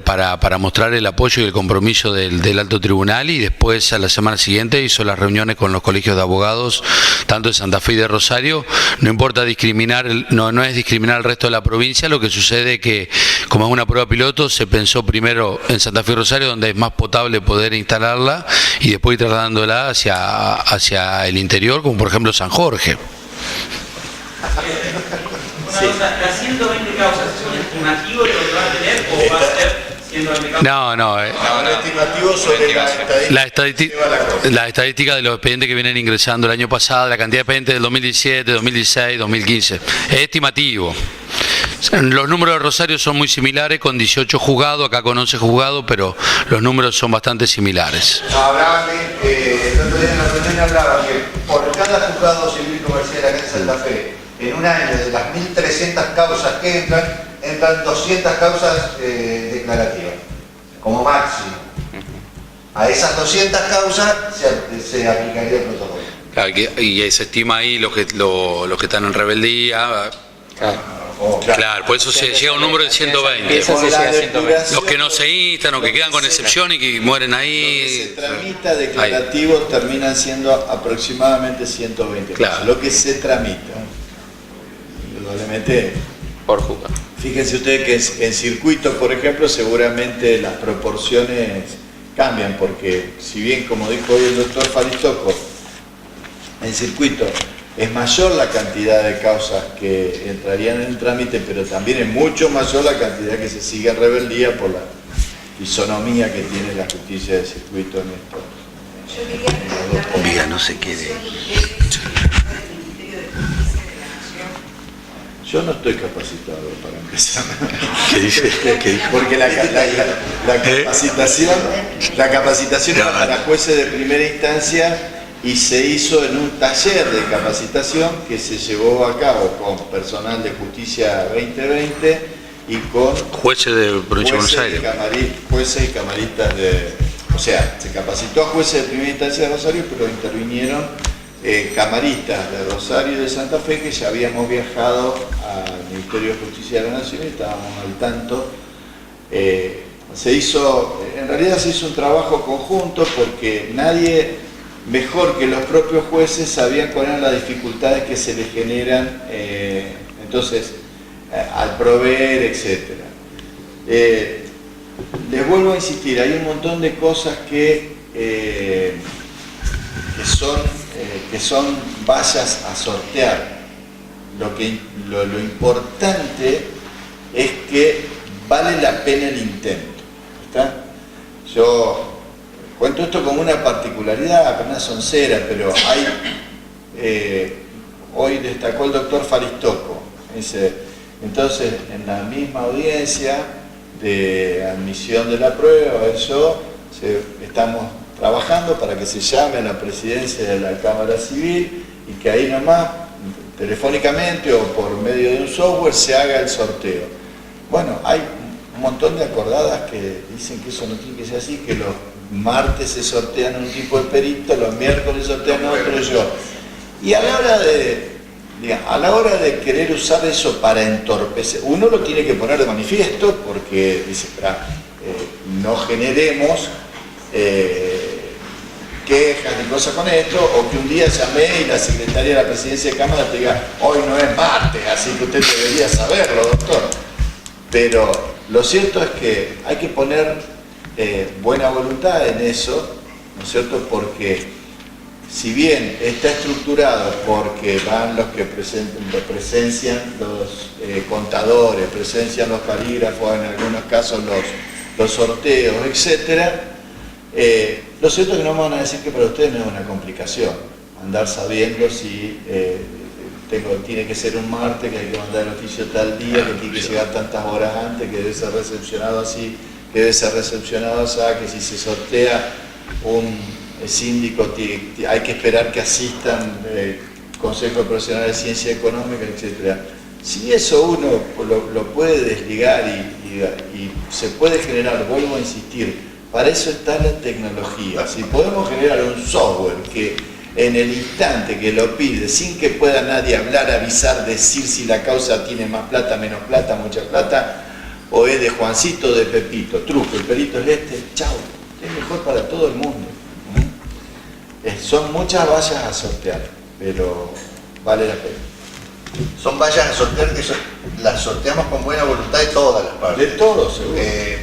para mostrar el apoyo y el compromiso del Alto Tribunal, y después a la semana siguiente hizo las reuniones con los colegios de abogados, tanto de Santa Fe y de Rosario. No importa discriminar, no es discriminar al resto de la provincia. Lo que sucede que, como es una prueba piloto, se pensó primero en Santa Fe y Rosario, donde es más potable poder instalarla, y después ir trasladándola hacia el interior, como por ejemplo San Jorge. Una cosa, ¿las 120 causas es un estimativo de lo que van a tener o va a ser 120 causas? No. Un estimativo sobre La estadística de los expedientes que vienen ingresando el año pasado, la cantidad de expedientes del 2017, 2016, 2015, es estimativo. Los números de Rosario son muy similares, con 18 juzgados, acá con 11 juzgados, pero los números son bastante similares. Hablaban el otro día en la reunión hablaban que por cada juzgado civil comercial acá en Santa Fe, en un año de las 1.300 causas que entran 200 causas declarativas, como máximo. A esas 200 causas se aplicaría el protocolo. Claro, y se estima ahí los que están en rebeldía. Claro, por eso se llega a un número de 120. Los que no se instan o que quedan con excepción y que mueren ahí. Lo que se tramita declarativo terminan siendo aproximadamente 120. Claro. Lo que se tramita, indudablemente. Por juzgado. Fíjense ustedes que en circuito, por ejemplo, seguramente las proporciones cambian, porque si bien, como dijo hoy el doctor Faristoco, en circuito es mayor la cantidad de causas que entrarían en el trámite, pero también es mucho mayor la cantidad que se sigue en rebeldía por la fisonomía que tiene la justicia de circuito en esto. Yo quería preguntarle no se quede. Yo no estoy capacitado para empezar. ¿Qué dice? Porque la capacitación era para jueces de primera instancia y se hizo en un taller de capacitación que se llevó a cabo con personal de Justicia 2020 y con Jueces de Provincia de Buenos Aires. Jueces y camaristas o sea, se capacitó a jueces de primera instancia de Rosario, pero intervinieron camaristas de Rosario y de Santa Fe, que ya habíamos viajado al Ministerio de Justicia de la Nación y estábamos al tanto. En realidad se hizo un trabajo conjunto, porque nadie mejor que los propios jueces sabían cuáles eran las dificultades que se les generan al proveer, etc. Les vuelvo a insistir, hay un montón de cosas que son vallas a sortear. Lo importante es que vale la pena el intento. ¿Está? Yo cuento esto como una particularidad, apenas soncera, pero hoy destacó el doctor Faristoco. Entonces, en la misma audiencia de admisión de la prueba, estamos trabajando para que se llame a la presidencia de la Cámara Civil y que ahí nomás, telefónicamente o por medio de un software, se haga el sorteo. Bueno, hay un montón de acordadas que dicen que eso no tiene que ser así, que los martes se sortean un tipo de perito, los miércoles sortean otro yo. Y a la hora de querer usar eso para entorpecer, uno lo tiene que poner de manifiesto porque dice, no generemos quejas ni cosas con esto, o que un día llamé y la secretaria de la presidencia de Cámara te diga, hoy no es martes, así que usted debería saberlo, doctor. Pero lo cierto es que hay que poner buena voluntad en eso, ¿no es cierto? Porque si bien está estructurado porque van los que presencian los contadores, presencian los calígrafos, en algunos casos los sorteos, etcétera, lo cierto es que no me van a decir que para ustedes no es una complicación andar sabiendo si tiene que ser un martes, que hay que mandar el oficio tal día, que tiene que llegar tantas horas antes, que debe ser recepcionado así, que debe ser recepcionado así, que si se sortea un síndico hay que esperar que asistan Consejo Profesional de Ciencia Económica, etc. Si eso uno lo puede desligar y se puede generar, vuelvo a insistir, para eso está la tecnología. Si podemos generar un software que en el instante que lo pide, sin que pueda nadie hablar, avisar, decir si la causa tiene más plata, menos plata, mucha plata, o es de Juancito, de Pepito, truco, el perito es chau, es mejor para todo el mundo. Son muchas vallas a sortear, pero vale la pena. Son vallas a sortear que las sorteamos con buena voluntad de todas las partes. De todos, seguro.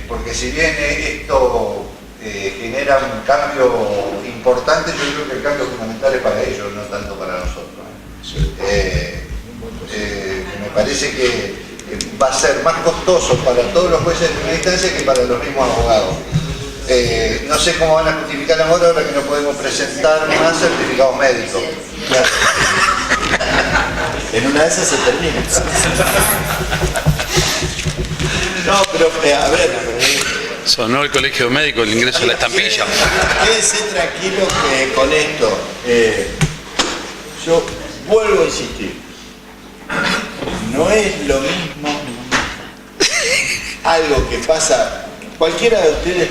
Porque si bien esto genera un cambio importante, yo creo que el cambio fundamental es para ellos, no tanto para nosotros. Me parece que va a ser más costoso para todos los jueces de primera instancia que para los mismos abogados. No sé cómo van a justificar ahora que no podemos presentar más certificados médicos. Claro. En una de esas se termina. No, pero a ver. Sonó el colegio médico el ingreso de la estampilla. Quédense tranquilos que con esto, yo vuelvo a insistir, no es lo mismo algo que pasa, cualquiera de ustedes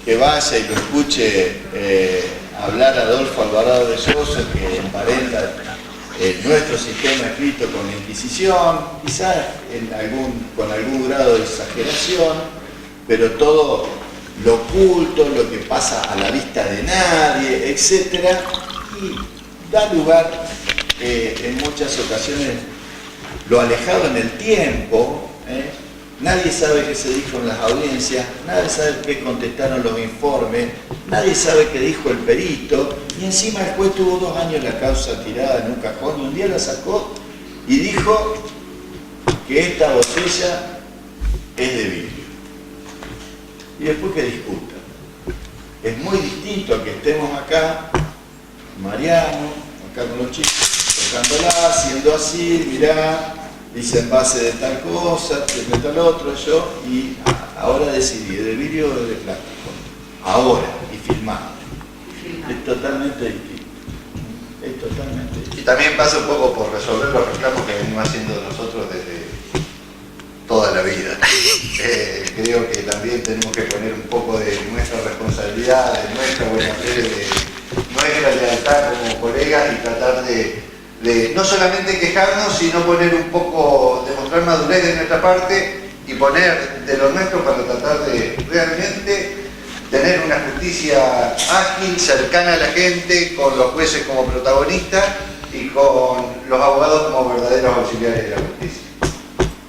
que vaya y lo escuche hablar a Adolfo Alvarado de Sosa, que emparenta nuestro sistema escrito con la Inquisición, quizás con algún grado de exageración, pero todo lo oculto, lo que pasa a la vista de nadie, etc. Y da lugar en muchas ocasiones lo alejado en el tiempo. Nadie sabe qué se dijo en las audiencias, nadie sabe qué contestaron los informes, nadie sabe qué dijo el perito, y encima el juez tuvo 2 años la causa tirada en un cajón y un día la sacó y dijo que esta botella es de vidrio. Y después que discutan. Es muy distinto a que estemos acá, Mariano, acá con los chicos, tocándola, haciendo así, mirá, dice en base de tal cosa, de tal otro, yo, y ahora decidí, ¿de vidrio o de plástico? Ahora, y filmando. Es totalmente distinto. Es totalmente distinto. Y también pasa un poco por resolver los reclamos que venimos haciendo nosotros desde toda la vida. Creo que también tenemos que poner un poco de nuestra responsabilidad, de nuestra buena fe, de nuestra lealtad como colegas y tratar de no solamente quejarnos, sino poner un poco, demostrar madurez de nuestra parte y poner de lo nuestro para tratar de realmente tener una justicia ágil, cercana a la gente, con los jueces como protagonistas y con los abogados como verdaderos auxiliares de la justicia.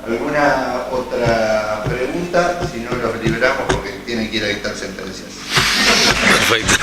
¿Alguna otra pregunta? Si no, los liberamos porque tienen que ir a dictar sentencias. Perfecto.